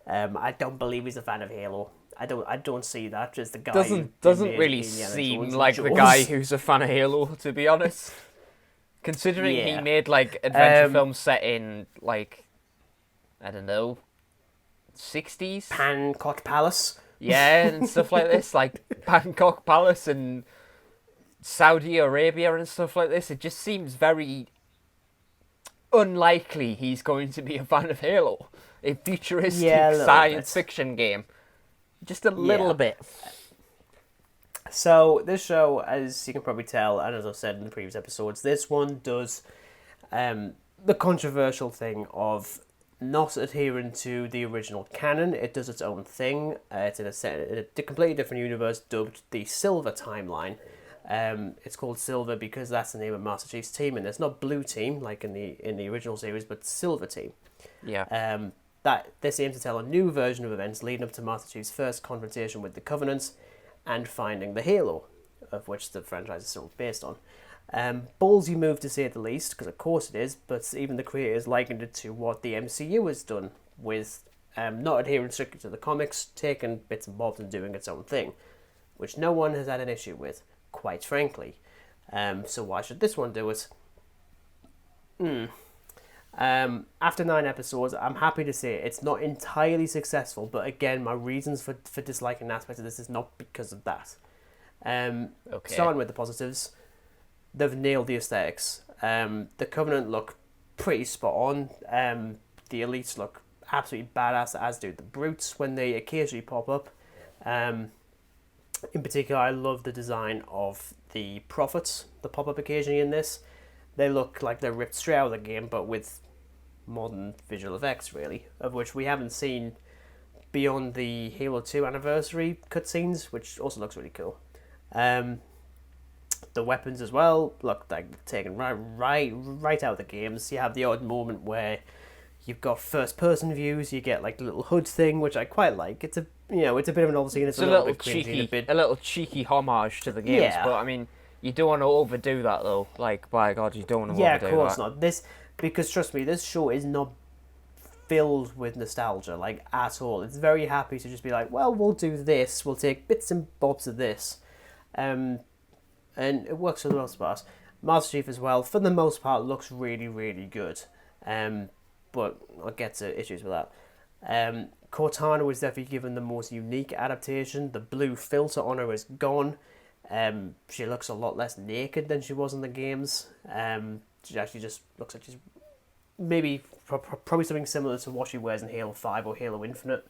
I don't believe he's a fan of Halo. I don't see that as the guy. Doesn't who made really Indiana seem Jones like and the Jaws. guy who's a fan of Halo, to be honest. Considering he Yeah. made like adventure films set in like, I don't know, 60s. Pancot Palace. Yeah, and stuff like this, like Bangkok Palace and Saudi Arabia and stuff like this. It just seems very unlikely he's going to be a fan of Halo, a futuristic Yeah, a little science bit. fiction game. Just a little bit. So this show, as you can probably tell, and as I've said in the previous episodes, this one does the controversial thing of not adhering to the original canon. It does its own thing. It's in a completely different universe, dubbed the Silver Timeline. It's called Silver because that's the name of Master Chief's team, and it's not Blue Team like in the original series, but Silver Team. Yeah. That this aims to tell a new version of events leading up to Master Chief's first confrontation with the Covenant and finding the Halo, of which the franchise is sort of based on. Ballsy move, to say the least, because of course it is, but even the creators likened it to what the MCU has done, with not adhering strictly to the comics, taking bits and bobs and doing its own thing, which no one has had an issue with, quite frankly. So why should this one do it? After 9 episodes, I'm happy to say it's not entirely successful, but again, my reasons for disliking aspects of this is not because of that. Okay. Starting with the positives, they've nailed the aesthetics. The Covenant look pretty spot on. The Elites look absolutely badass, as do the Brutes when they occasionally pop up. In particular, I love the design of the Prophets that pop up occasionally in this. They look like they're ripped straight out of the game, but with modern visual effects, really, of which we haven't seen beyond the Halo 2 anniversary cutscenes, which also looks really cool. The weapons as well look like taken right out of the games. You have the odd moment where you've got first-person views. You get like the little hood thing, which I quite like. It's a it's a bit of an novelty and it's It's a little bit cringy and a little cheeky homage to the games. Yeah. But I mean, you don't want to overdo that though. Like, by God, you don't want to yeah, overdo of course that. not. Because trust me, this show is not filled with nostalgia, like, at all. It's very happy to just be like, well, we'll do this, we'll take bits and bobs of this. And it works for the most part. Master Chief as well, for the most part, looks really, really good. But I'll get to issues with that. Cortana was definitely given the most unique adaptation. The blue filter on her is gone. She looks a lot less naked than she was in the games. She actually just looks like she's maybe probably something similar to what she wears in Halo 5 or Halo Infinite.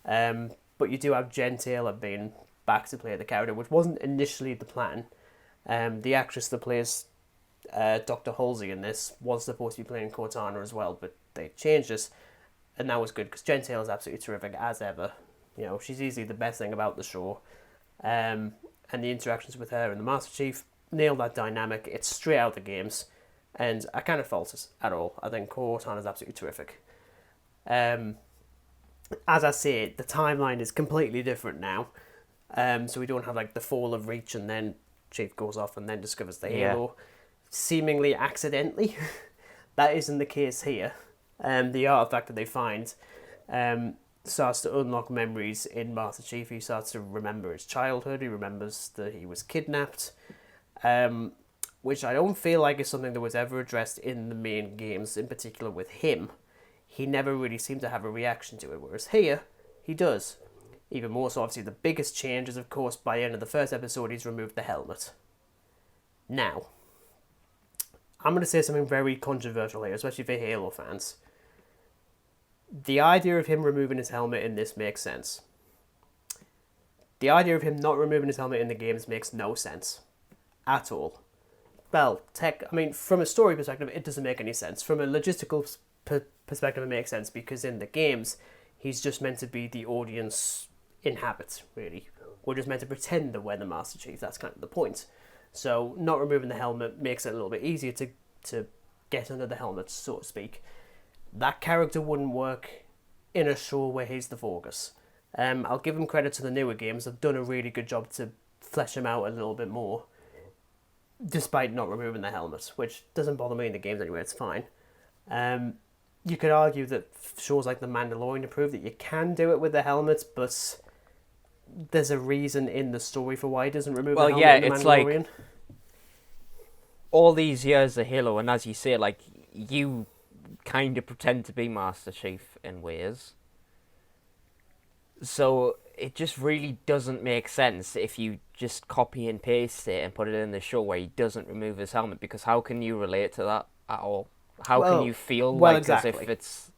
But you do have Jen Taylor being back to play the character, which wasn't initially the plan. The actress that plays Dr. Halsey in this was supposed to be playing Cortana as well, but they changed this, and that was good because Jen Taylor's absolutely terrific as ever. She's easily the best thing about the show. And the interactions with her and the Master Chief nailed that dynamic. It's straight out the games. And I can't fault it at all. I think Cortana is absolutely terrific. As I say, the timeline is completely different now. So we don't have like the fall of Reach and then Chief goes off and then discovers the Halo, seemingly accidentally. That isn't the case here. The artifact that they find starts to unlock memories in Master Chief. He starts to remember his childhood. He remembers that he was kidnapped. Which I don't feel like is something that was ever addressed in the main games, in particular with him. He never really seemed to have a reaction to it, whereas here, he does. Even more so, obviously, the biggest change is, of course, by the end of the first episode, he's removed the helmet. Now, I'm going to say something very controversial here, especially for Halo fans. The idea of him removing his helmet in this makes sense. The idea of him not removing his helmet in the games makes no sense. At all. Well, from a story perspective, it doesn't make any sense. From a logistical perspective, it makes sense because in the games, he's just meant to be the audience inhabit, really. We're just meant to pretend that we're the Master Chief. That's kind of the point. So, not removing the helmet makes it a little bit easier to get under the helmet, so to speak. That character wouldn't work in a show where he's the focus. I'll give him credit to the newer games. They've done a really good job to flesh him out a little bit more. Despite not removing the helmet, which doesn't bother me in the games anyway, it's fine. You could argue that shows like The Mandalorian prove that you can do it with the helmet, but there's a reason in the story for why he doesn't remove the helmet in The Mandalorian. Like all these years of Halo, and as you say, like you kind of pretend to be Master Chief in ways. So it just really doesn't make sense if you just copy and paste it and put it in the show where he doesn't remove his helmet, because how can you relate to that at all? How can you feel exactly. as if it's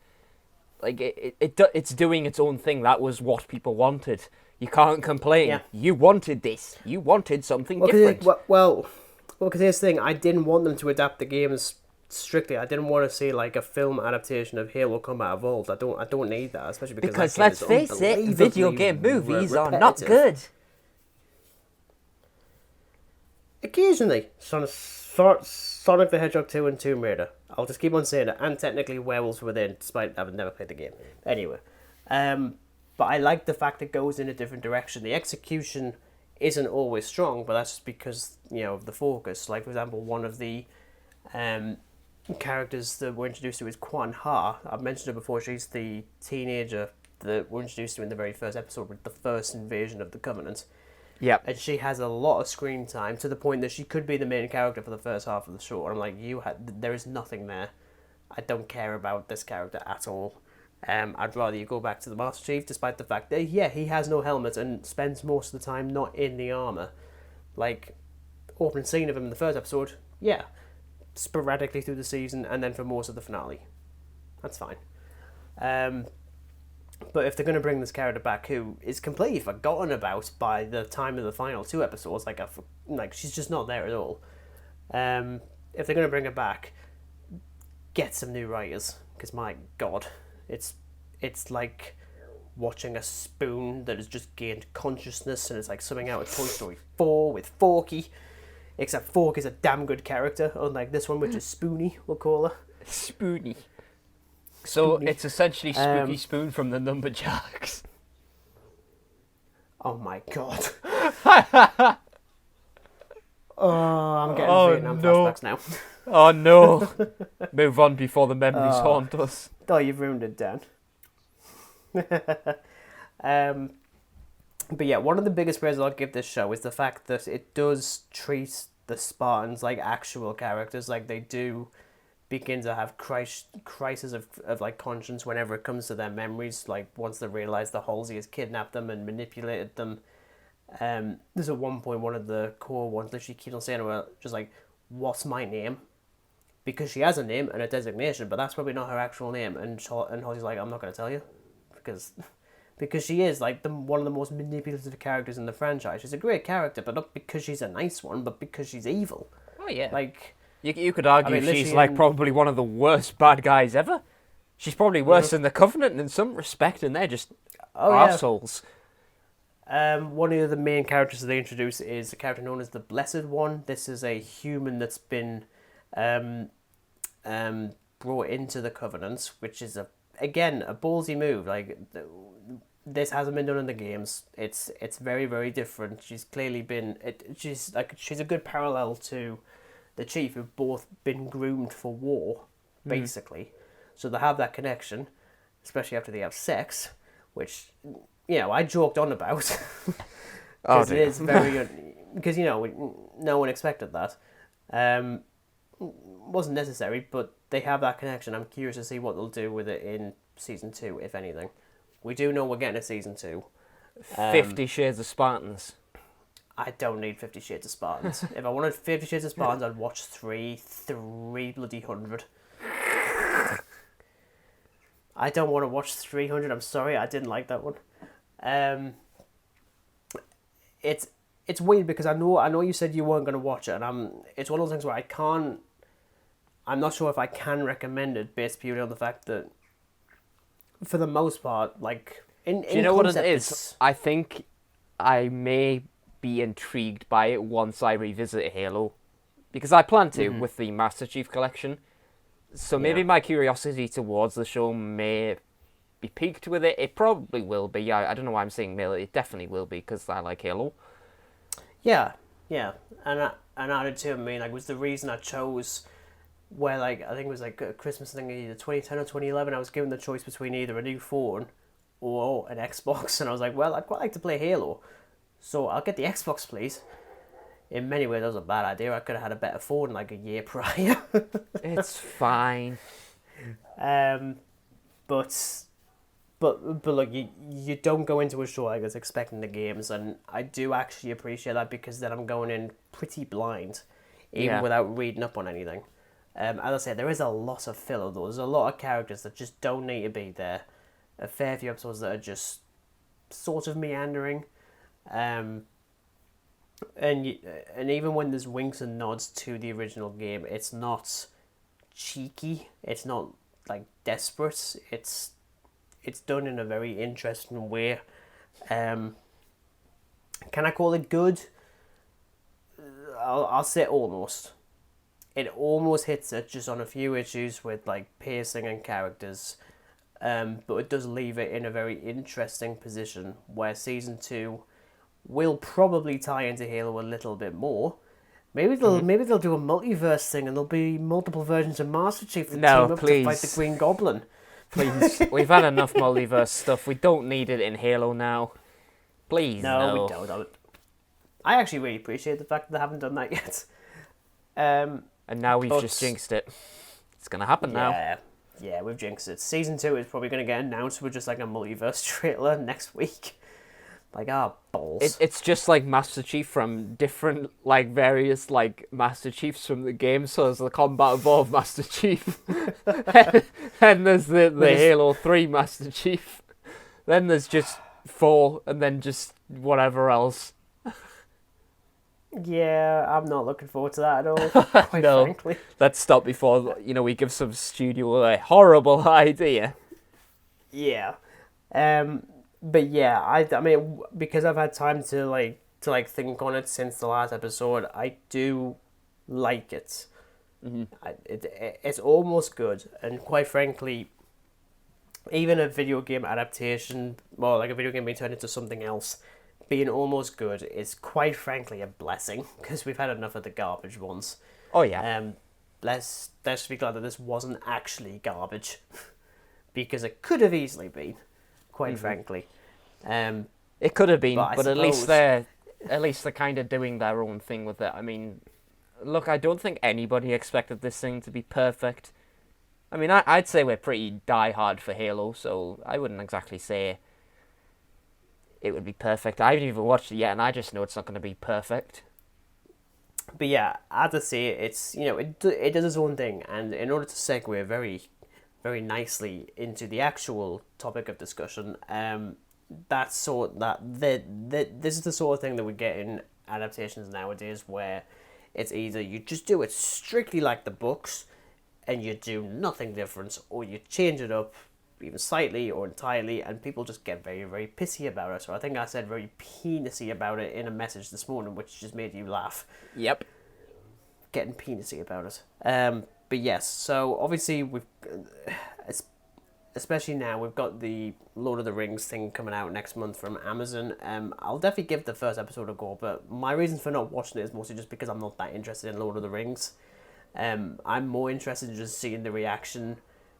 like it's doing its own thing? That was what people wanted. You can't complain. Yeah. You wanted this. You wanted something different. Because here's the thing. I didn't want them to adapt the games strictly. I didn't want to see like a film adaptation of Halo Combat Evolved. I don't need that, especially because let's face it, video game movies are not good. Occasionally, Sonic the Hedgehog 2 and Tomb Raider. I'll just keep on saying it, and technically Werewolves Within, despite having never played the game. Anyway, but I like the fact it goes in a different direction. The execution isn't always strong, but that's just because of the focus. Like for example, one of the characters that we're introduced to is Quan Ha. I've mentioned her before. She's the teenager that we're introduced to in the very first episode with the first invasion of the Covenant. Yeah. And she has a lot of screen time to the point that she could be the main character for the first half of the show. And I'm like, there is nothing there. I don't care about this character at all. I'd rather you go back to the Master Chief, despite the fact that, he has no helmet and spends most of the time not in the armor. Like, opening scene of him in the first episode, sporadically through the season, and then for most of the finale. That's fine. But if they're going to bring this character back, who is completely forgotten about by the time of the final 2 episodes, like she's just not there at all. If they're going to bring her back, get some new writers, because my God, it's like watching a spoon that has just gained consciousness, and it's like something out of Toy Story 4 with Forky, except Fork is a damn good character, unlike this one, which is Spoony, we'll call her. So it's essentially Spooky Spoon from the Numberjacks. Oh my god. Oh, I'm getting Oh, Vietnam no. flashbacks now. Oh no! Move on before the memories Oh. haunt us. Oh, you've ruined it, Dan. um, but yeah, one of the biggest praises I'll give this show is the fact that it does treat the Spartans like actual characters. Like, they do begin to have crisis of like conscience whenever it comes to their memories. Like, once they realise that Halsey has kidnapped them and manipulated them. There's at one point one of the core ones literally keeps on saying to her, just like, "What's my name?" Because she has a name and a designation, but that's probably not her actual name. And Halsey's like, "I'm not going to tell you," because she is like one of the most manipulative characters in the franchise. She's a great character, but not because she's a nice one, but because she's evil. Oh yeah. Like, You could argue she's literally like probably one of the worst bad guys ever. She's probably worse than the Covenant in some respect, and they're just arseholes. One of the main characters that they introduce is a character known as the Blessed One. This is a human that's been brought into the Covenant, which is again a ballsy move. Like, this hasn't been done in the games. It's very, very different. She's clearly been she's a good parallel to the Chief, who've both been groomed for war, basically. So they have that connection, especially after they have sex, which, I joked on about. Because it is very... Because, no one expected that. Wasn't necessary, but they have that connection. I'm curious to see what they'll do with it in Season 2, if anything. We do know we're getting a Season 2. 50 Shades of Spartans. I don't need 50 Shades of Spartans. If I wanted 50 Shades of Spartans, I'd watch three bloody 100. I don't want to watch 300. I'm sorry, I didn't like that one. It's weird because I know you said you weren't going to watch it, and it's one of those things where I'm not sure if I can recommend it based purely on the fact that, for the most part, like, do you know what it is? I think I may be intrigued by it once I revisit Halo, because I plan to with the Master Chief Collection. So maybe my curiosity towards the show may be piqued with it. It probably will be. I don't know why I'm saying may. It definitely will be, because I like Halo. Yeah, and added to it, like, was the reason I chose, where, like, I think it was like a Christmas thing, either 2010 or 2011. I was given the choice between either a new phone or an Xbox, and I was like, well, I'd quite like to play Halo, so I'll get the Xbox, please. In many ways, that was a bad idea. I could have had a better phone like a year prior. It's fine. But look, you don't go into a show like this expecting the games, and I do actually appreciate that, because then I'm going in pretty blind, even without reading up on anything. As I said, there is a lot of filler though. There's a lot of characters that just don't need to be there. A fair few episodes that are just sort of meandering. And even when there's winks and nods to the original game, it's not cheeky. It's not like desperate. It's done in a very interesting way. Can I call it good? I'll say almost. It almost hits it just on a few issues with like pacing and characters, but it does leave it in a very interesting position where Season 2 will probably tie into Halo a little bit more. Maybe they'll do a multiverse thing, and there'll be multiple versions of Master Chief that team up to fight the Green Goblin. Please, we've had enough multiverse stuff. We don't need it in Halo now. Please, no. We don't. I actually really appreciate the fact that they haven't done that yet. And now we've just jinxed it. It's going to happen now. Yeah, we've jinxed it. Season 2 is probably going to get announced with just like a multiverse trailer next week. Like, balls. It's just like Master Chief from different, like, various, like, Master Chiefs from the game. So there's the Combat Evolved Master Chief. And there's the Halo 3 Master Chief. Then there's just 4, and then just whatever else. Yeah, I'm not looking forward to that at all, quite frankly. Let's stop before, we give some studio a horrible idea. Yeah. But yeah, I mean, because I've had time to think on it since the last episode, I do like it. Mm-hmm. It's almost good, and quite frankly, even a video game adaptation, well, like a video game being turned into something else, being almost good is quite frankly a blessing because we've had enough of the garbage ones. Oh yeah. Let's be glad that this wasn't actually garbage because it could have easily been, quite frankly. It could have been, But I but at least suppose- they're kind of doing their own thing with it. I mean, look, I don't think anybody expected this thing to be perfect. I mean, I'd say we're pretty die-hard for Halo, so I wouldn't exactly say it would be perfect. I haven't even watched it yet, and I just know it's not going to be perfect. But yeah, as I say, it's it does its own thing, and in order to segue very, very nicely into the actual topic of discussion, this is the sort of thing that we get in adaptations nowadays, where it's either you just do it strictly like the books, and you do nothing different, or you change it up even slightly or entirely, and people just get very, very pissy about it. So I think I said very penisy about it in a message this morning, which just made you laugh. Yep. Getting penisy about it. But yes, so obviously especially now, we've got the Lord of the Rings thing coming out next month from Amazon. I'll definitely give the first episode a go, but my reason for not watching it is mostly just because I'm not that interested in Lord of the Rings. I'm more interested in just seeing the reaction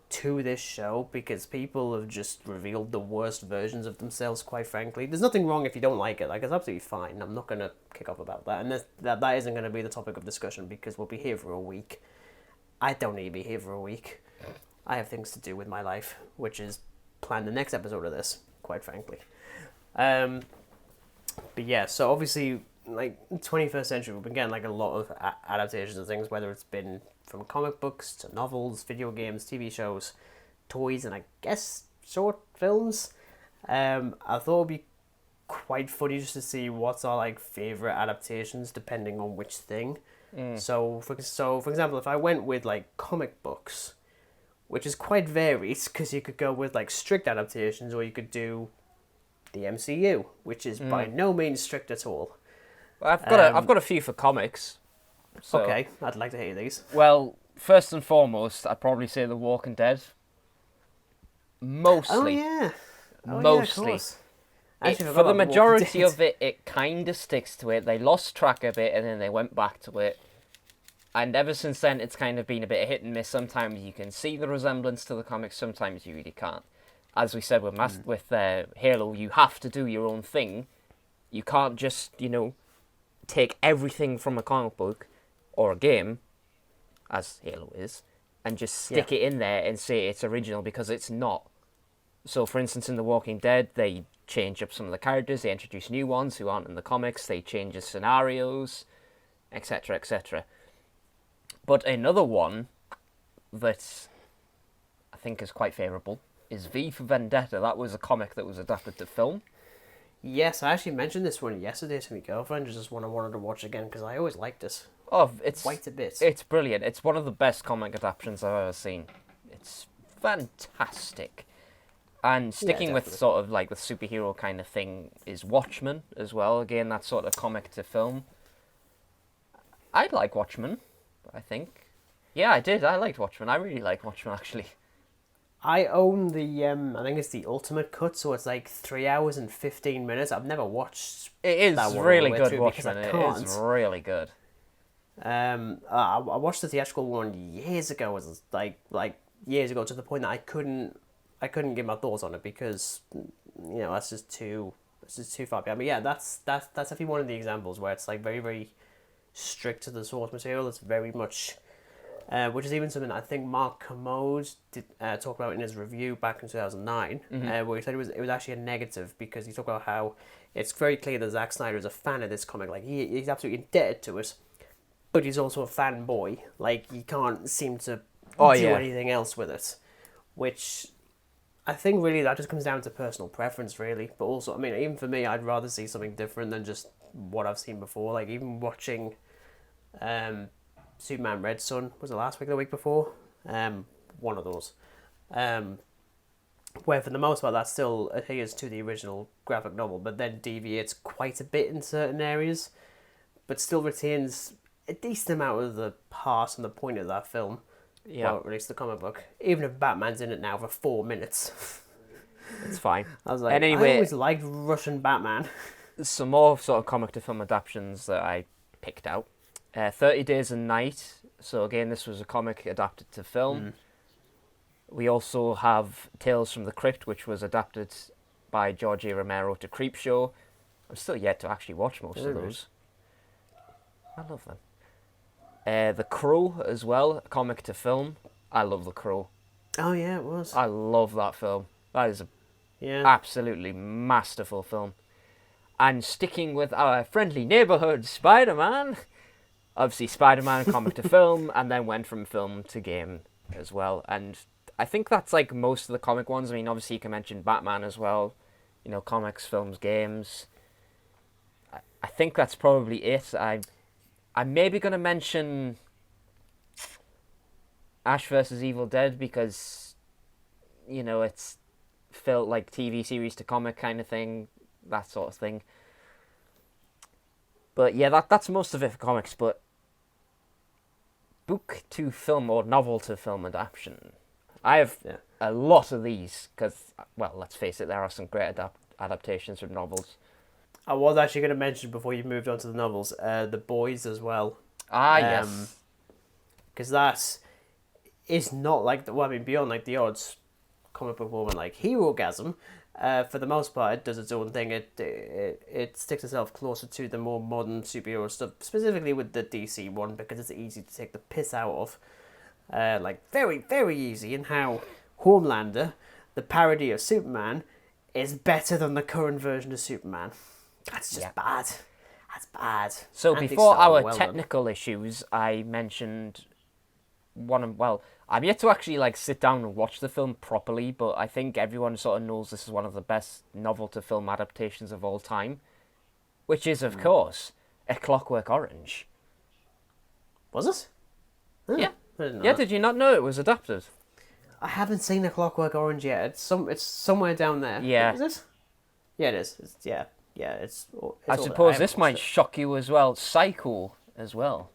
to this show because people have just revealed the worst versions of themselves, quite frankly. There's nothing wrong if you don't like it. Like, it's absolutely fine. I'm not going to kick off about that. And that isn't going to be the topic of discussion because we'll be here for a week. I don't need to be here for a week. I have things to do with my life, which is plan the next episode of this, quite frankly. But yeah, so obviously, like, 21st century, we've been getting, like, a lot of adaptations of things, whether it's been from comic books to novels, video games, TV shows, toys, and I guess short films. I thought it'd be quite funny just to see what's our, like, favourite adaptations, depending on which thing. So, for example, if I went with, like, comic books, which is quite varied, because you could go with, like, strict adaptations, or you could do the MCU, which is by no means strict at all. Well, I've got a few for comics. So, Okay, I'd like to hear these. Well, first and foremost, I'd probably say The Walking Dead. Mostly. Oh yeah. Mostly. Yeah, Actually, For forgot the about Walking majority Dead. of it, it kind of sticks to it. They lost track of it, and then they went back to it. And ever since then, it's kind of been a bit of hit and miss. Sometimes you can see the resemblance to the comics, sometimes you really can't. As we said with Halo, you have to do your own thing. You can't just, take everything from a comic book or a game, as Halo is, and just stick it in there and say it's original, because it's not. So, for instance, in The Walking Dead, they change up some of the characters, they introduce new ones who aren't in the comics, they change the scenarios, etc., etc. But another one that I think is quite favourable is V for Vendetta. That was a comic that was adapted to film. Yes, I actually mentioned this one yesterday to my girlfriend. Just one I wanted to watch again because I always liked it. Oh, it's Quite a bit. It's brilliant. It's one of the best comic adaptations I've ever seen. It's fantastic. And sticking with definitely. sort of like the superhero kind of thing is Watchmen as well. Again, that sort of comic to film. I'd like Watchmen, I think. Yeah, I did. I liked Watchmen. I really like Watchmen, actually. I own the I think it's the Ultimate Cut, so it's like 3 hours and 15 minutes. I've never watched. It is that one all the really way good, through because Watchmen. I It can't. is really good. I watched the theatrical one years ago. It was like years ago, to the point that I couldn't give my thoughts on it because that's just too far behind. But yeah, that's definitely one of the examples where it's like very, very strict to the source material. It's very much, which is even something I think Mark Kermode did talk about in his review back in 2009, where he said it was actually a negative because he talked about how it's very clear that Zack Snyder is a fan of this comic. Like he's absolutely indebted to it, but he's also a fanboy. Like he can't seem to do anything else with it, which I think really that just comes down to personal preference, really. But also, I mean, even for me, I'd rather see something different than just what I've seen before. Like even watching Superman Red Son, was it last week or the week before? One of those. Where for the most part that still adheres to the original graphic novel, but then deviates quite a bit in certain areas, but still retains a decent amount of the heart and the point of that film. Yeah. Well, at least the comic book. Even if Batman's in it now for 4 minutes. It's fine. I was like, And anyway, I always liked Russian Batman. some more sort of comic to film adaptations that I picked out. 30 Days a Night. So again, this was a comic adapted to film. We also have Tales from the Crypt, which was adapted by George A. Romero to Creepshow. I'm still yet to actually watch most of those. I love them. The Crow as well, a comic to film. I love The Crow. Oh yeah, it was. I love that film. That is a absolutely masterful film. And sticking with our friendly neighborhood, Spider-Man. Obviously, Spider-Man comic to film, and then went from film to game as well. And I think that's like most of the comic ones. I mean, obviously you can mention Batman as well. You know, comics, films, games. I think that's probably it. I'm maybe going to mention Ash vs. Evil Dead because, you know, it's felt like TV series to comic kind of thing, that sort of thing. But yeah, that's most of it for comics. But book to film or novel to film adaptation. I have a lot of these because, well, let's face it, there are some great adaptations from novels. I was actually going to mention before you moved on to the novels, The Boys as well. Yes. Because that is not like beyond like the odds comic book moment like Hero-gasm, for the most part, it does its own thing. It sticks itself closer to the more modern superhero stuff, specifically with the DC one, because it's easy to take the piss out of. Like, very, very easy, in how Homelander, the parody of Superman, is better than the current version of Superman. That's just bad. That's bad. So before our technical issues, I mentioned I'm yet to actually like sit down and watch the film properly, but I think everyone sort of knows this is one of the best novel to film adaptations of all time, which is of course A Clockwork Orange. Was it? Oh, yeah. I didn't know yeah, that. did you not know it was adapted? I haven't seen A Clockwork Orange yet. It's somewhere down there. Yeah. Is it? Yeah, it is. It's I suppose this might shock you as well. Psycho as well.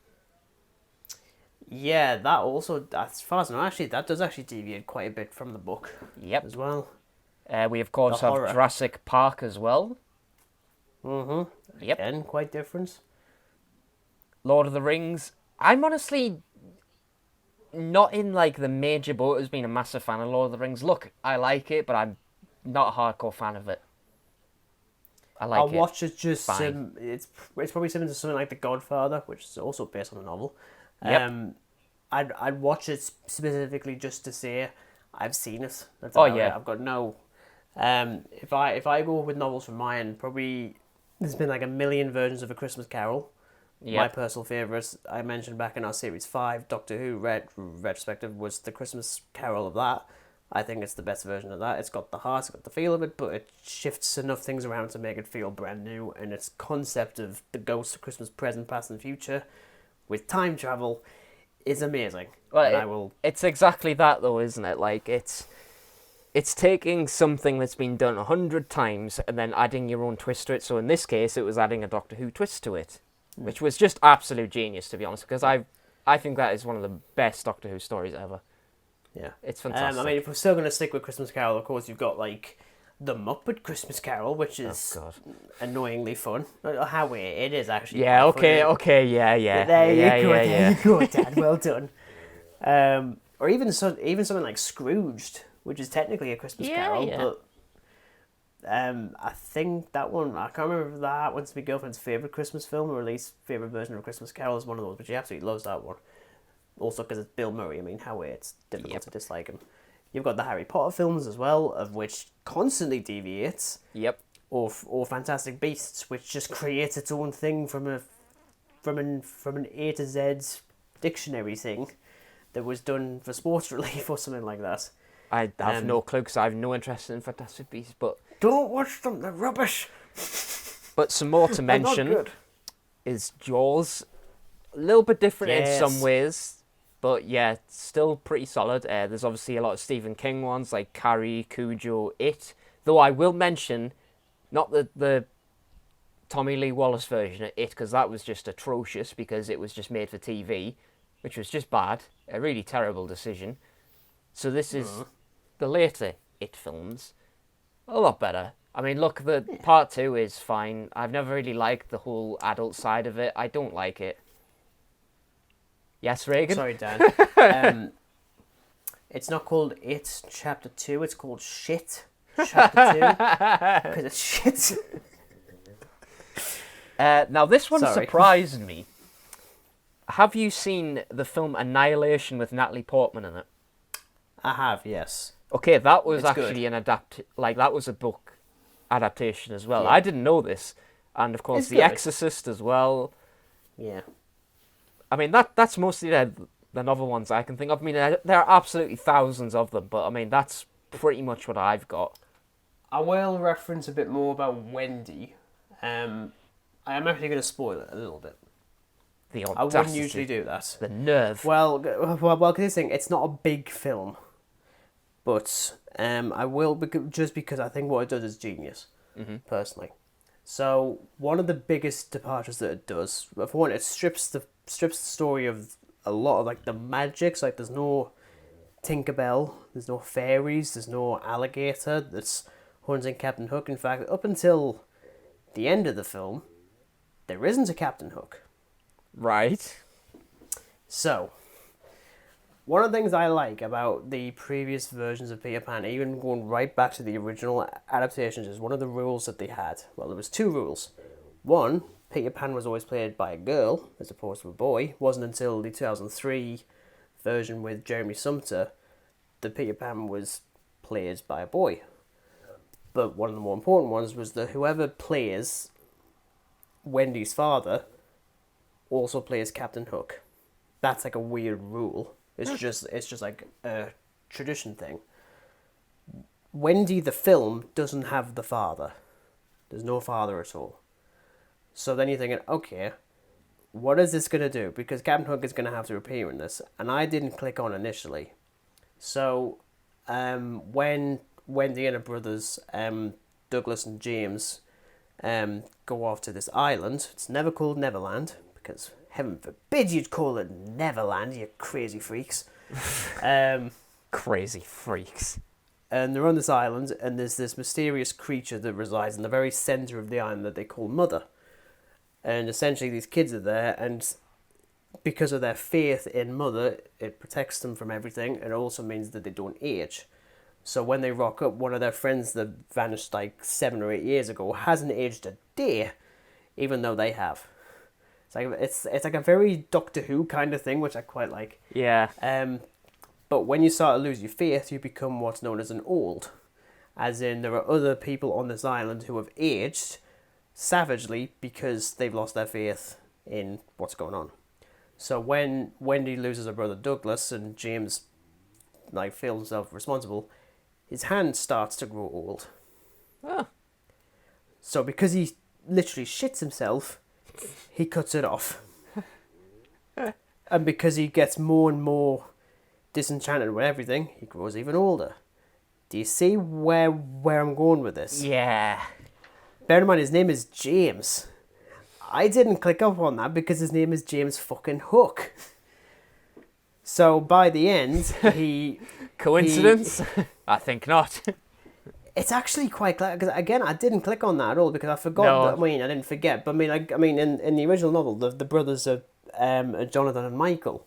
Yeah, that also, as far as I know, actually, that does actually deviate quite a bit from the book. Yep. As well. We of course have Jurassic Park as well. Mm-hmm. Yep. Again, quite different. Lord of the Rings. I'm honestly not in like the major boat as being a massive fan of Lord of the Rings. Look, I like it, but I'm not a hardcore fan of it. I'll watch it just it's probably similar to something like The Godfather, which is also based on a novel. Yep. I'd watch it specifically just to say I've seen it. That's Oh about yeah. it. I've got no. If I go with novels from mine, probably there's been like a million versions of A Christmas Carol. Yep. My personal favourite, I mentioned back in our Series 5 Doctor Who retrospective, was The Christmas Carol of that. I think it's the best version of that. It's got the heart, it's got the feel of it, but it shifts enough things around to make it feel brand new. And its concept of the ghosts of Christmas present, past, and future with time travel is amazing. Well, it's exactly that though, isn't it? Like it's taking something that's been done 100 times and then adding your own twist to it. So in this case, it was adding a Doctor Who twist to it, which was just absolute genius, to be honest, because I think that is one of the best Doctor Who stories ever. Yeah. It's fantastic. I mean, if we're still going to stick with Christmas Carol, of course, you've got, like, The Muppet Christmas Carol, which is annoyingly fun. How it is, actually. Yeah, okay, yeah. There you go, Dad, well done. Or even something like Scrooged, which is technically a Christmas Carol, but I think that one, I can't remember if that one's my girlfriend's favourite Christmas film, or at least favourite version of A Christmas Carol is one of those, but she absolutely loves that one. Also because it's Bill Murray. I mean, it's difficult to dislike him. You've got the Harry Potter films as well, of which constantly deviates. Yep. Or Fantastic Beasts, which just creates its own thing from an A to Z dictionary thing that was done for sports relief or something like that. I have no clue because I have no interest in Fantastic Beasts, but don't watch them. They're rubbish. But some more to mention is Jaws. A little bit different in some ways. But yeah, still pretty solid. There's obviously a lot of Stephen King ones like Carrie, Cujo, It. Though I will mention, not the Tommy Lee Wallace version of It, because that was just atrocious because it was just made for TV, which was just bad. A really terrible decision. So this is the later It films. A lot better. I mean, look, the part 2 is fine. I've never really liked the whole adult side of it. I don't like it. Yes, Regan? Sorry, Dan. It's not called It Chapter 2, it's called Shit Chapter 2. Because it's shit. Now, this one Sorry. surprised me. Have you seen the film Annihilation with Natalie Portman in it? I have, yes. Okay, that was It's actually that was a book adaptation as well. Yeah. I didn't know this. And of course, It's The good. Exorcist as well. Yeah. I mean, that's mostly the novel ones I can think of. I mean, there are absolutely thousands of them, but I mean, that's pretty much what I've got. I will reference a bit more about Wendy. I am actually going to spoil it a little bit. The I audacity. wouldn't usually do that. The nerve. Well, because this thing, it's not a big film, but I will just because I think what it does is genius, personally. So one of the biggest departures that it does, for one, it strips the story of a lot of like the magics. Like there's no Tinkerbell, there's no fairies, there's no alligator that's hunting Captain Hook. In fact, up until the end of the film, there isn't a Captain Hook. Right. So, one of the things I like about the previous versions of Peter Pan, even going right back to the original adaptations, is one of the rules that they had. Well, there was 2 rules. One, Peter Pan was always played by a girl as opposed to a boy. It wasn't until the 2003 version with Jeremy Sumter that Peter Pan was played by a boy. But one of the more important ones was that whoever plays Wendy's father also plays Captain Hook. That's like a weird rule. It's just like a tradition thing. Wendy the film doesn't have the father. There's no father at all. So then you're thinking, okay, what is this going to do? Because Captain Hook is going to have to appear in this, and I didn't click on initially. So when Wendy and her brothers, Douglas and James, go off to this island, it's never called Neverland, because heaven forbid you'd call it Neverland, you crazy freaks. Crazy freaks. And they're on this island, and there's this mysterious creature that resides in the very centre of the island that they call Mother. And essentially these kids are there, and because of their faith in Mother, it protects them from everything, and it also means that they don't age. So when they rock up, one of their friends that vanished like 7 or 8 years ago hasn't aged a day, even though they have. It's like a very Doctor Who kind of thing, which I quite like. Yeah. But when you start to lose your faith, you become what's known as an old. As in, there are other people on this island who have aged savagely because they've lost their faith in what's going on. So when Wendy loses her brother Douglas and James feels himself responsible, his hand starts to grow old. Oh. So because he literally shits himself, he cuts it off. And because he gets more and more disenchanted with everything, he grows even older. Do you see where I'm going with this? Yeah. Bear in mind, his name is James. I didn't click up on that because his name is James fucking Hook. So by the end, he... Coincidence? I think not. It's actually quite clear, because again, I didn't click on that at all because I forgot. No. I didn't forget, but in the original novel, the brothers are Jonathan and Michael.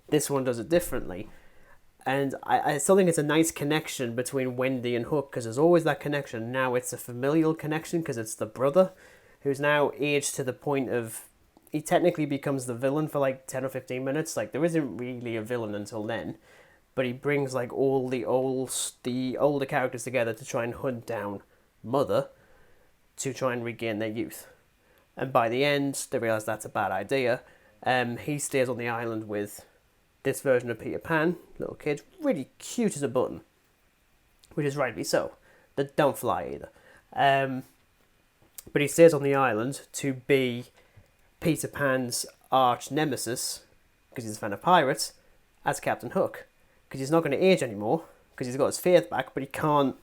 This one does it differently, and I still think it's a nice connection between Wendy and Hook because there's always that connection. Now it's a familial connection because it's the brother who's now aged to the point of he technically becomes the villain for like 10 or 15 minutes. Like there isn't really a villain until then. But he brings like all the older characters together to try and hunt down Mother to try and regain their youth. And by the end, they realise that's a bad idea. He stays on the island with this version of Peter Pan, little kid, really cute as a button, which is rightly so. They don't fly either. But he stays on the island to be Peter Pan's arch nemesis, because he's a fan of pirates, as Captain Hook. Because he's not going to age anymore, because he's got his faith back, but he's not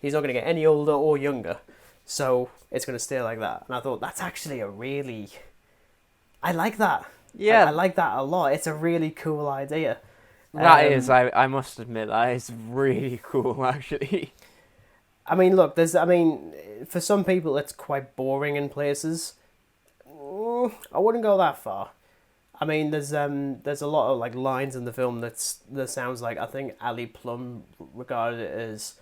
going to get any older or younger. So it's going to stay like that. And I thought, that's actually I like that. Yeah. I like that a lot. It's a really cool idea. That is, I must admit, that is really cool, actually. I mean, look, for some people it's quite boring in places. I wouldn't go that far. I mean, there's a lot of like lines in the film that sounds like, I think Ali Plum regarded it as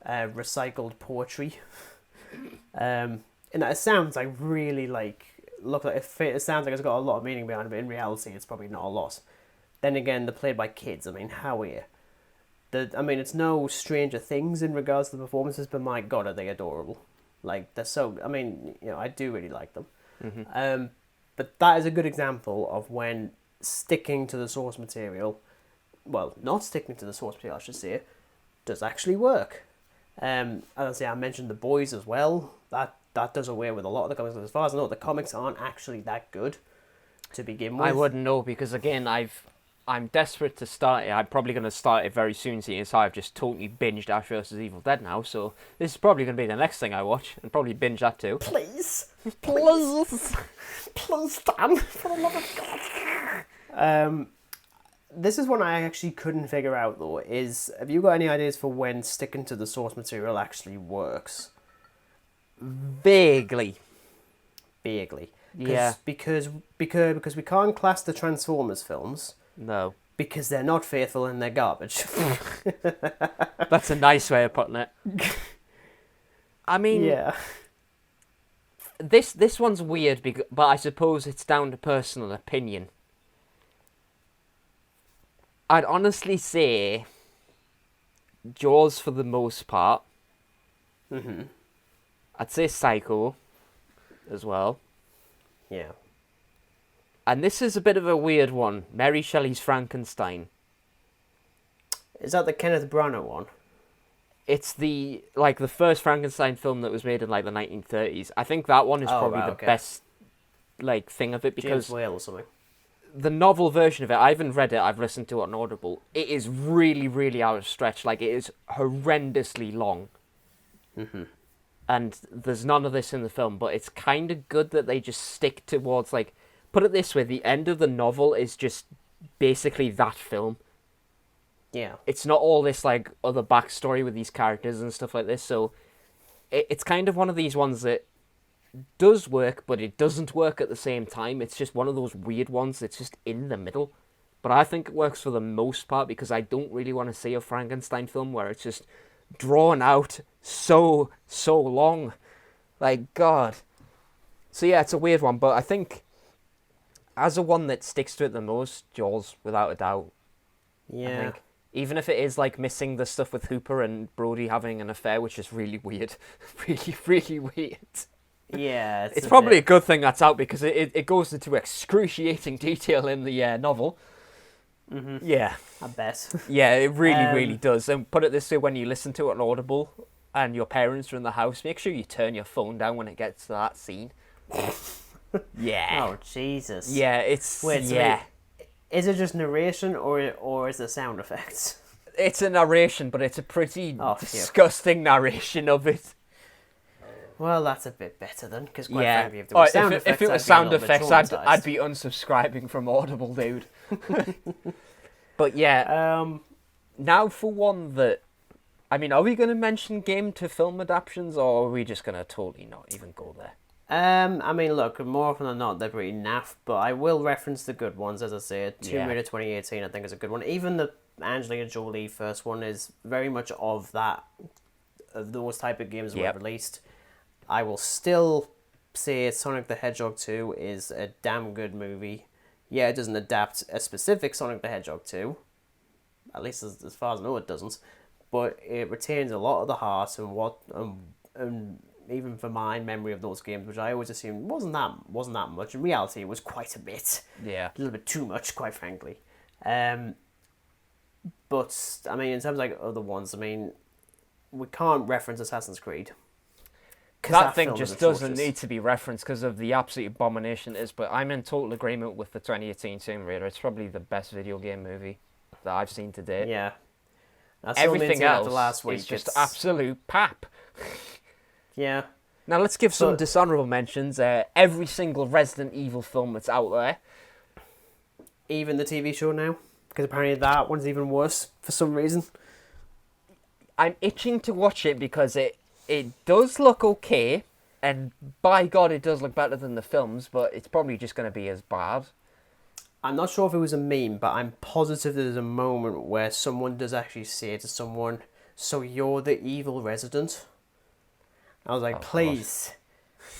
recycled poetry. And it sounds like really like it sounds like it's got a lot of meaning behind it, but in reality it's probably not a lot. Then again, they're played by kids. I mean, how are you? It's no Stranger Things in regards to the performances, but my God, are they adorable? Like, they're so. I mean, I do really like them. Mm-hmm. But that is a good example of when sticking to the source material, well, not sticking to the source material, I should say, does actually work. As I say, I mentioned The Boys as well. That does away with a lot of the comics. As far as I know, the comics aren't actually that good to begin with. I wouldn't know because again, I'm desperate to start it. I'm probably going to start it very soon, seeing as I've just totally binged Ash vs. Evil Dead now. So this is probably going to be the next thing I watch, and probably binge that too. Please, Please, Dan, for the love of God. This is one I actually couldn't figure out though. Have you got any ideas for when sticking to the source material actually works? Vaguely. Yeah. Because we can't class the Transformers films. No. Because they're not faithful and they're garbage. That's a nice way of putting it. I mean, yeah. This one's weird, but I suppose it's down to personal opinion. I'd honestly say Jaws for the most part. Mm-hmm. I'd say Psycho as well. Yeah. And this is a bit of a weird one. Mary Shelley's Frankenstein. Is that the Kenneth Branagh one? It's the first Frankenstein film that was made in like the 1930s. I think that one is probably the best thing of it because James Whale or something. The novel version of it, I haven't read it, I've listened to it on Audible. It is really, really out of stretch. Like, it is horrendously long. Mm-hmm. And there's none of this in the film, but it's kind of good that they just stick towards, like, put it this way, the end of the novel is just basically that film. Yeah. It's not all this, like, other backstory with these characters and stuff like this, so it's kind of one of these ones that does work, but it doesn't work at the same time. It's just one of those weird ones that's just in the middle. But I think it works for the most part because I don't really want to see a Frankenstein film where it's just drawn out so long. Like, God. So yeah, it's a weird one, but I think as a one that sticks to it the most, Jaws, without a doubt. Yeah. I think. Even if it is like missing the stuff with Hooper and Brody having an affair, which is really weird. Really, really weird. Yeah, it's probably a good thing that's out because it goes into excruciating detail in the novel. Mm-hmm. Yeah. I bet. Yeah, it really does. And put it this way, when you listen to it on Audible and your parents are in the house, make sure you turn your phone down when it gets to that scene. Yeah. Oh, Jesus. Yeah, it's... Wait, yeah. Is it just narration or is it sound effects? It's a narration, but it's a pretty disgusting narration of it. Well, that's a bit better then, because quite frankly, if it was sound effects, I'd be unsubscribing from Audible, dude. But yeah, now for one that, I mean, are we going to mention game to film adaptations, or are we just going to totally not even go there? I mean, look, more often than not, they're pretty naff, but I will reference the good ones, as I say. Tomb Raider 2018, I think, is a good one. Even the Angelina Jolie first one is very much of those type of games were released. I will still say Sonic the Hedgehog 2 is a damn good movie. Yeah, it doesn't adapt a specific Sonic the Hedgehog 2. At least as far as I know it doesn't. But it retains a lot of the heart and even for my memory of those games, which I always assumed wasn't that much. In reality, it was quite a bit. Yeah. A little bit too much, quite frankly. But, I mean, in terms of like other ones, I mean, we can't reference Assassin's Creed. That thing just doesn't need to be referenced because of the absolute abomination it is, but I'm in total agreement with the 2018 Tomb Raider. It's probably the best video game movie that I've seen to date. Yeah. Everything else is just absolute pap. Yeah. Now let's give some dishonourable mentions. Every single Resident Evil film that's out there. Even the TV show now? Because apparently that one's even worse for some reason. I'm itching to watch it because It does look okay, and by God, it does look better than the films, but it's probably just going to be as bad. I'm not sure if it was a meme, but I'm positive there's a moment where someone does actually say to someone, "So you're the evil resident?" I was like, Oh,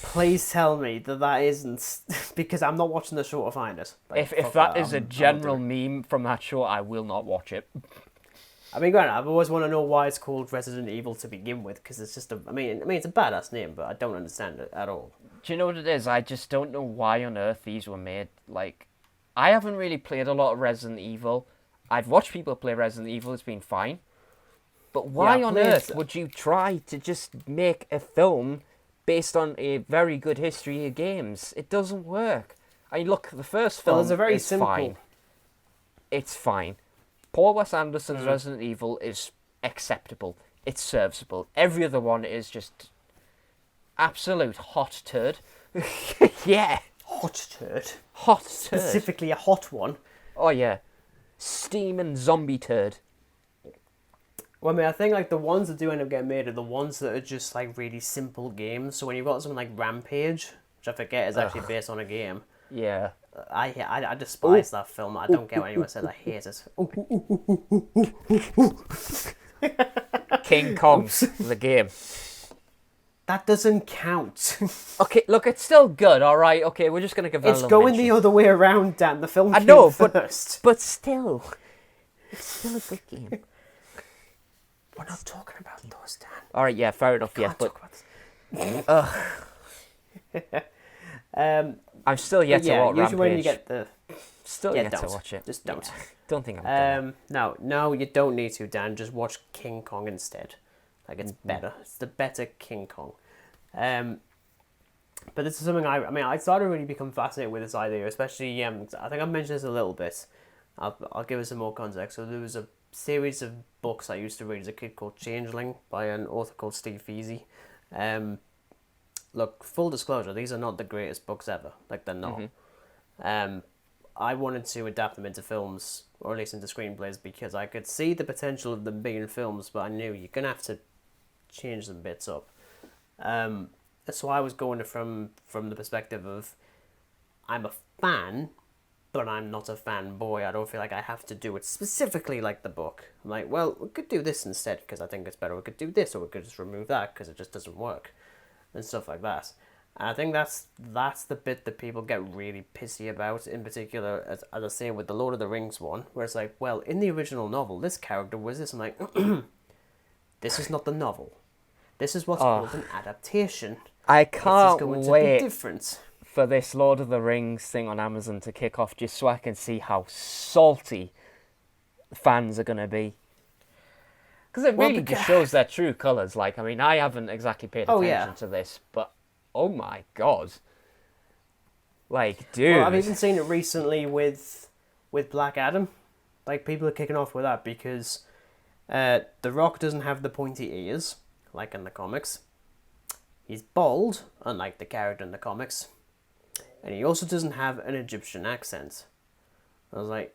please tell me that isn't, because I'm not watching the show to find it. Like, if that is a general meme from that show, I will not watch it. I mean, granted, I've always want to know why it's called Resident Evil to begin with, because it's just I mean, it's a badass name, but I don't understand it at all. Do you know what it is? I just don't know why on earth these were made. Like, I haven't really played a lot of Resident Evil. I've watched people play Resident Evil, it's been fine. But why on earth would you try to just make a film based on a very good history of games? It doesn't work. I mean, look, the first film is fine. It's fine. Paul Wes Anderson's Resident Evil is acceptable. It's serviceable. Every other one is just absolute hot turd. Yeah. Hot turd? Hot turd. Specifically a hot one? Oh, yeah. Steaming zombie turd. Well, I mean, I think like the ones that do end up getting made are the ones that are just like really simple games. So when you've got something like Rampage, which I forget is actually based on a game. Yeah. I despise that film. I don't get what anyone says. I hate it. King Kong, the game. That doesn't count. Okay, look, it's still good, alright? Okay, we're just going to give that a little going mention. the other way around, Dan. The film I know, came first. but still. It's still a good game. We're not talking about those, Dan. Alright, yeah, fair enough, yeah, but... I'm still yet to watch Rampage. Usually when you get the... Still yet to watch it. Just don't. Yeah, don't think I'm done. No, you don't need to, Dan. Just watch King Kong instead. Like, it's better. It's the better King Kong. But this is something I started to really become fascinated with this idea, especially, I think I've mentioned this a little bit. I'll give it some more context. So there was a series of books I used to read as a kid called Changeling by an author called Steve Feasy. Look, full disclosure, these are not the greatest books ever. Like, they're not. I wanted to adapt them into films, or at least into screenplays, because I could see the potential of them being films, but I knew you're going to have to change some bits up. So I was going from the perspective of, I'm a fan, but I'm not a fanboy. I don't feel like I have to do it specifically like the book. I'm like, well, we could do this instead because I think it's better. We could do this, or we could just remove that because it just doesn't work, and stuff like that. And I think that's the bit that people get really pissy about, in particular, as I say with the Lord of the Rings one, where it's like, well, in the original novel, this character was this. I'm like, this is not the novel. This is what's called an adaptation. I can't this is going wait to be different. For this Lord of the Rings thing on Amazon to kick off, just so I can see how salty fans are going to be. Because it really just shows their true colours. Like, I mean, I haven't exactly paid attention to this, but oh my god. Like, dude. Well, I've even seen it recently with Black Adam. Like, people are kicking off with that because The Rock doesn't have the pointy ears, like in the comics. He's bald, unlike the character in the comics. And he also doesn't have an Egyptian accent. I was like,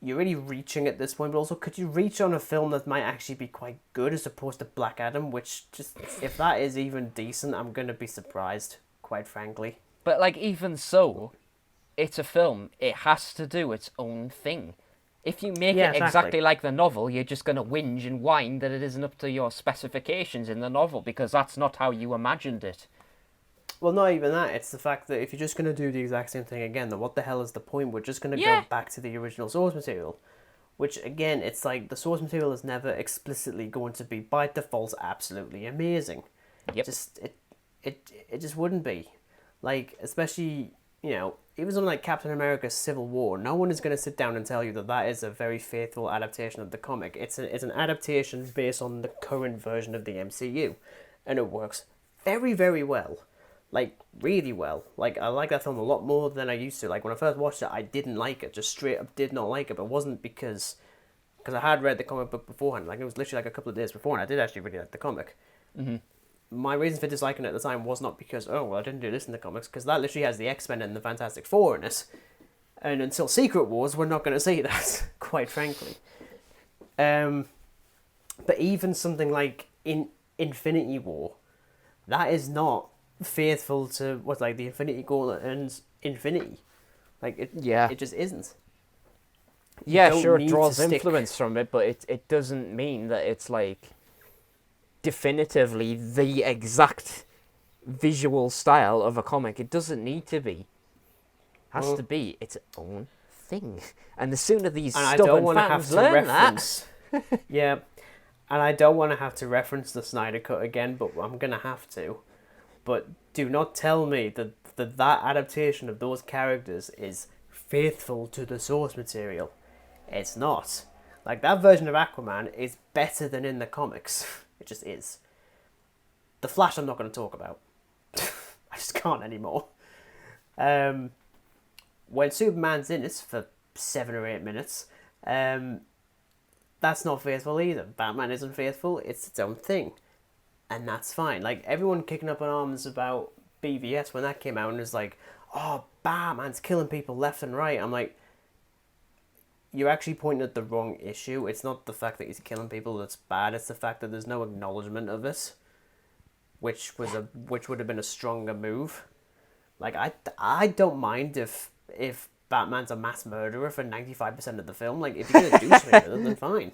you're really reaching at this point, but also could you reach on a film that might actually be quite good as opposed to Black Adam, which just, if that is even decent, I'm going to be surprised, quite frankly. But, like, even so, it's a film. It has to do its own thing. If you make it exactly like the novel, you're just going to whinge and whine that it isn't up to your specifications in the novel, because that's not how you imagined it. Well, not even that. It's the fact that if you're just going to do the exact same thing again, then what the hell is the point? We're just going to go back to the original source material. Which, again, it's like the source material is never explicitly going to be, by default, absolutely amazing. Yep. It just wouldn't be. Like, especially, even something like Captain America Civil War, no one is going to sit down and tell you that is a very faithful adaptation of the comic. It's an adaptation based on the current version of the MCU. And it works very, very well. Like, really well. Like, I like that film a lot more than I used to. Like, when I first watched it, I didn't like it. Just straight up did not like it. But it wasn't because I had read the comic book beforehand. Like, it was literally like a couple of days before, and I did actually really like the comic. Mm-hmm. My reason for disliking it at the time was not because, oh, well, I didn't do this in the comics, because that literally has the X-Men and the Fantastic Four in it. And until Secret Wars, we're not going to see that, quite frankly. But even something like, in Infinity War. That is not faithful to what's like the Infinity Gauntlet and Infinity. Like Yeah. it just isn't. Yeah, don't sure, it need draws to stick- influence from it, but it doesn't mean that it's like definitively the exact visual style of a comic. It doesn't need to be. It has Well- to be its own thing. And the sooner these And I don't stubborn want to have fans to learn reference. Yeah, and I don't want to have to reference the Snyder Cut again, but I'm gonna have to. But do not tell me that adaptation of those characters is faithful to the source material. It's not. Like, that version of Aquaman is better than in the comics. It just is. The Flash I'm not going to talk about. I just can't anymore. When Superman's in it for 7 or 8 minutes, that's not faithful either. Batman isn't faithful, it's its own thing. And that's fine. Like, everyone kicking up in arms about BVS when that came out and was like, oh, Batman's killing people left and right. I'm like, you're actually pointing at the wrong issue. It's not the fact that he's killing people that's bad. It's the fact that there's no acknowledgement of it, which would have been a stronger move. Like, I don't mind if Batman's a mass murderer for 95% of the film. Like, if you're gonna do something with it, then fine.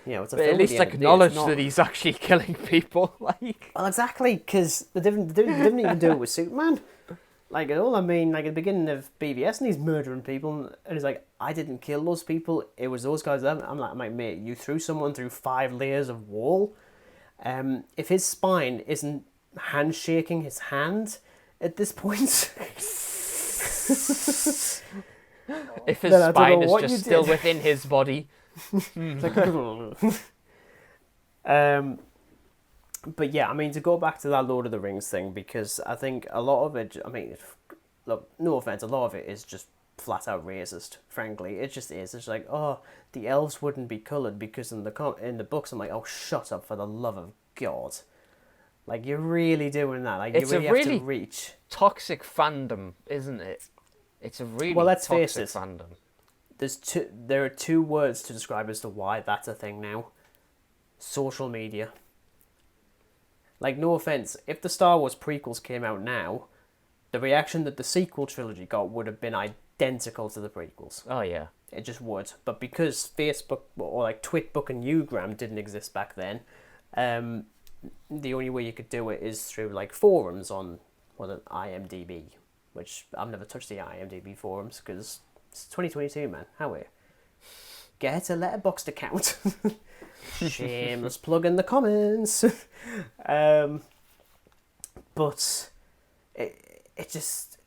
You know, it's a But film. at least the end of the day, acknowledge it's not... that he's actually killing people. Like, Well, exactly, because they didn't even do it with Superman. Like, at all, I mean, like, at the beginning of BVS, and he's murdering people, and he's like, I didn't kill those people, it was those guys. I'm like, mate, you threw someone through 5 layers of wall. If his spine isn't handshaking his hand at this point... if his Then I don't spine know is what just you still did. within his body. It's like, but yeah, I mean, to go back to that Lord of the Rings thing, because I think a lot of it, I mean, look, no offense, a lot of it is just flat out racist, frankly. It just is. It's like, oh, the elves wouldn't be coloured because in the books, I'm like, oh, shut up, for the love of God. Like, you're really doing that. Like, It's you a really have really to reach. Toxic fandom, isn't it? It's a really Well, let's toxic face it. fandom. There are 2 words to describe as to why that's a thing now. Social media. Like, no offense, if the Star Wars prequels came out now, the reaction that the sequel trilogy got would have been identical to the prequels. Oh yeah. It just would. But because Facebook or like Twitbook and Ugram didn't exist back then, the only way you could do it is through like forums on IMDb, which I've never touched the IMDb forums because it's 2022, man. How are you? Get a Letterboxd account. Shameless plug in the comments. But it just,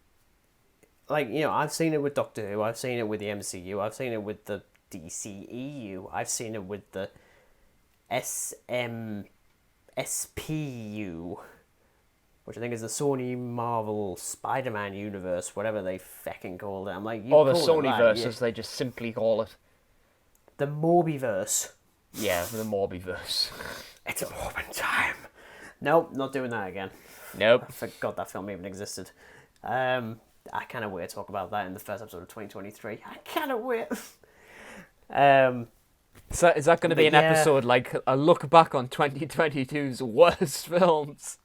like, you know, I've seen it with Doctor Who, I've seen it with the MCU, I've seen it with the DCEU, I've seen it with the SPU, which I think is the Sony Marvel Spider-Man universe, whatever they fecking call it. I'm like, you Or the call it Sony that, verse, yeah. as they just simply call it. The Morbiverse. Yeah, the Morbiverse. It's a Morbin time. Nope, not doing that again. Nope. I forgot that film even existed. I cannot wait to talk about that in the first episode of 2023. I cannot wait. So is that going to be But an yeah. episode like a look back on 2022's worst films?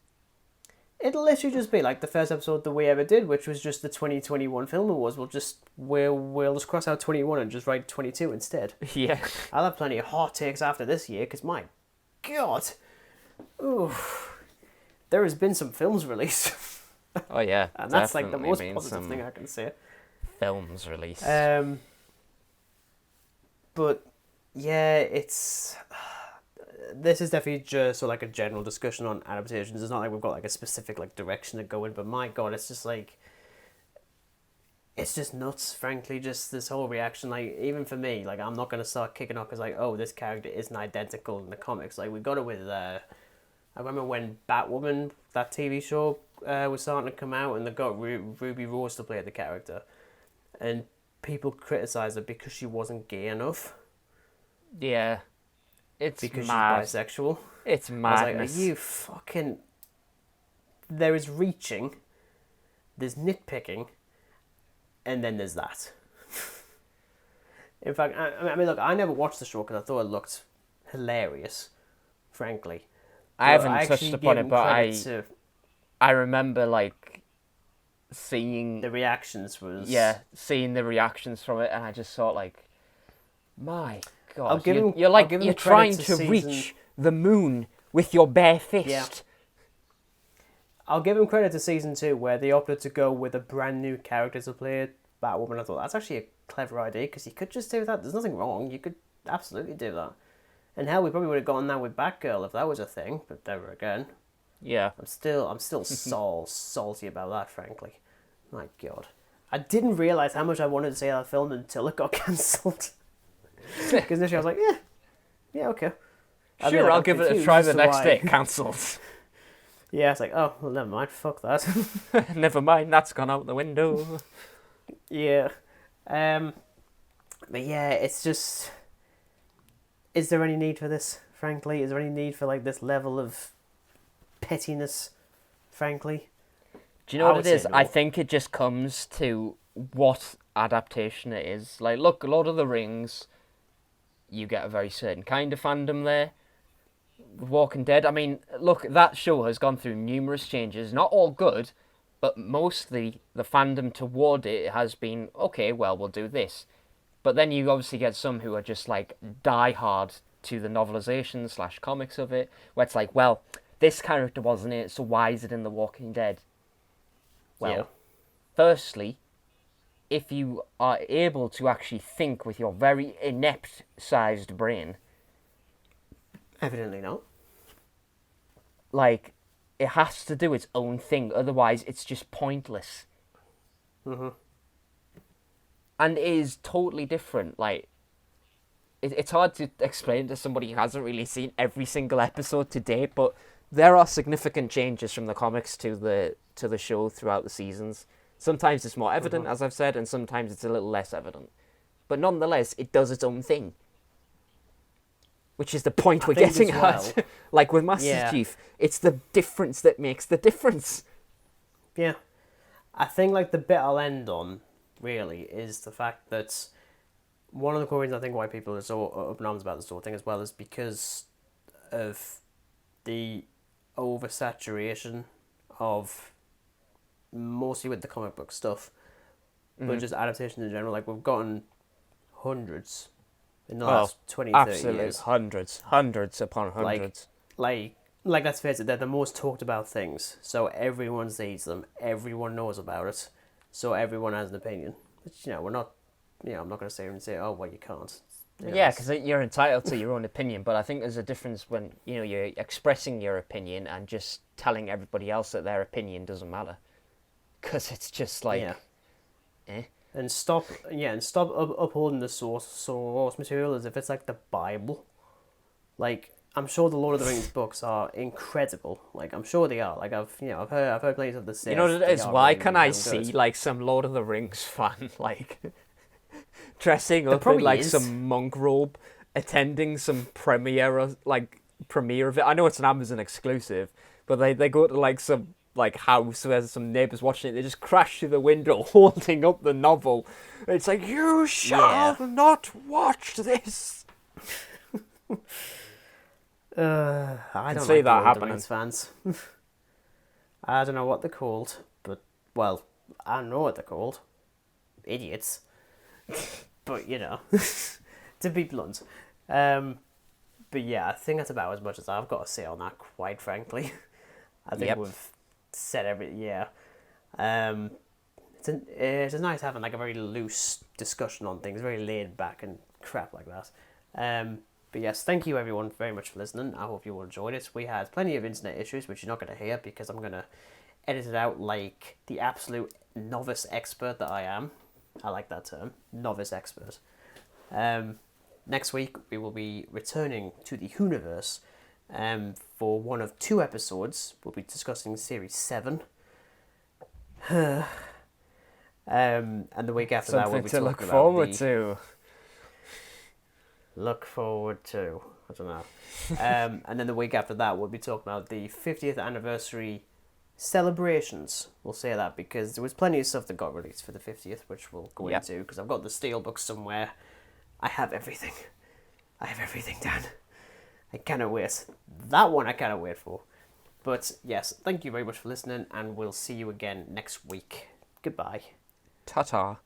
It'll literally just be like the first episode that we ever did, which was just the 2021 Film Awards. We'll just cross out 21 and just write 22 instead. Yeah. I'll have plenty of hot takes after this year, because my God, ooh, there has been some films released. Oh yeah. And that's like the definitely most been positive some thing I can say. films released. But yeah, this is definitely just like a general discussion on adaptations. It's not like we've got like a specific like direction to go in, but my God, it's just like, it's just nuts, frankly, just this whole reaction. Like, even for me, like, I'm not going to start kicking off because, like, oh, this character isn't identical in the comics. Like, we got it with, I remember when Batwoman, that TV show, was starting to come out, and they got Ruby Rose to play the character. And people criticised her because she wasn't gay enough. Yeah. It's Because mad. she's bisexual. It's I was madness. like, are you fucking... There is reaching, there's nitpicking, and then there's that. In fact, I mean, look, I never watched the show because I thought it looked hilarious, frankly. I haven't I touched actually upon give it, him but credit to I remember like seeing the reactions seeing the reactions from it, and I just thought like, my I'll God, give him you're I'll give him you're credit trying to season. reach the moon with your bare fist. Yeah. I'll give him credit to season 2 where they opted to go with a brand new character to play Batwoman. I thought that's actually a clever idea because you could just do that. There's nothing wrong. You could absolutely do that. And hell, we probably would have gotten that with Batgirl if that was a thing. But never again. Yeah. I'm still salty about that, frankly. My God, I didn't realize how much I wanted to see that film until it got cancelled. Because initially I was like, yeah, okay. Sure, I'll give it a try the next day. Cancelled. Yeah, it's like, oh, well, never mind. Fuck that. Never mind, that's gone out the window. Yeah. But yeah, it's just... Is there any need for this, frankly? Is there any need for, like, this level of pettiness, frankly? Do you know what would it is? say no. I think it just comes to what adaptation it is. Like, look, Lord of the Rings, you get a very certain kind of fandom there. Walking Dead, I mean, look, that show has gone through numerous changes, not all good, but mostly the fandom toward it has been, okay, well, we'll do this. But then you obviously get some who are just, like, die-hard to the novelization / comics of it, where it's like, well, this character wasn't in it, so why is it in The Walking Dead? Well, Yeah. firstly, if you are able to actually think with your very inept-sized brain, Evidently not. like, it has to do its own thing, otherwise it's just pointless. Mm-hmm. And it is totally different. Like, it's hard to explain to somebody who hasn't really seen every single episode to date, but there are significant changes from the comics to the show throughout the seasons. Sometimes it's more evident, as I've said, and sometimes it's a little less evident. But nonetheless, it does its own thing. Which is the point we're getting at. Like with Master Chief, it's the difference that makes the difference. Yeah. I think, like, the bit I'll end on, really, is the fact that one of the core reasons I think why people are so up in arms about this whole thing as well is because of the oversaturation of, mostly with the comic book stuff, but just adaptations in general. Like, we've gotten hundreds in the last 20, 30 absolutely years. Hundreds upon hundreds. Like let's face it, they're the most talked about things. So everyone sees them, everyone knows about it, so everyone has an opinion. But, we're not, I'm not going to sit here and say, oh, well, you can't. Yeah, because you're entitled to your own opinion, but I think there's a difference when, you're expressing your opinion and just telling everybody else that their opinion doesn't matter. Because it's just like, And stop upholding the source material as if it's like the Bible. Like, I'm sure the Lord of the Rings books are incredible. Like, I'm sure they are. Like, I've heard plenty of the say. You know what it is? Why can I see like some Lord of the Rings fan like dressing up in like some monk robe, attending some premiere of it? I know it's an Amazon exclusive, but they go to like some like house where there's some neighbours watching it. They just crash through the window holding up the novel. It's like, you shall not watch this. I don't see like that the Lord of the Rings fans. I don't know what they're called, but, well, I know what they're called. Idiots. But, to be blunt. But yeah, I think that's about as much as I've got to say on that, quite frankly. I think we've said it's nice having like a very loose discussion on things, very laid back and crap like that. But yes, thank you everyone very much for listening. I hope you all enjoyed it. We had plenty of internet issues, which you're not going to hear because I'm going to edit it out like the absolute novice expert that I am. I like that term, novice expert. Next week we will be returning to the Hooniverse. For one of 2 episodes, we'll be discussing Series 7. And the week after that, we'll be talking about look forward to. Look forward to. I don't know. And then the week after that, we'll be talking about the 50th anniversary celebrations. We'll say that because there was plenty of stuff that got released for the 50th, which we'll go into, because I've got the Steelbook somewhere. I have everything. I have everything down. I cannot wait. That one I cannot wait for. But yes, thank you very much for listening, and we'll see you again next week. Goodbye. Ta-ta.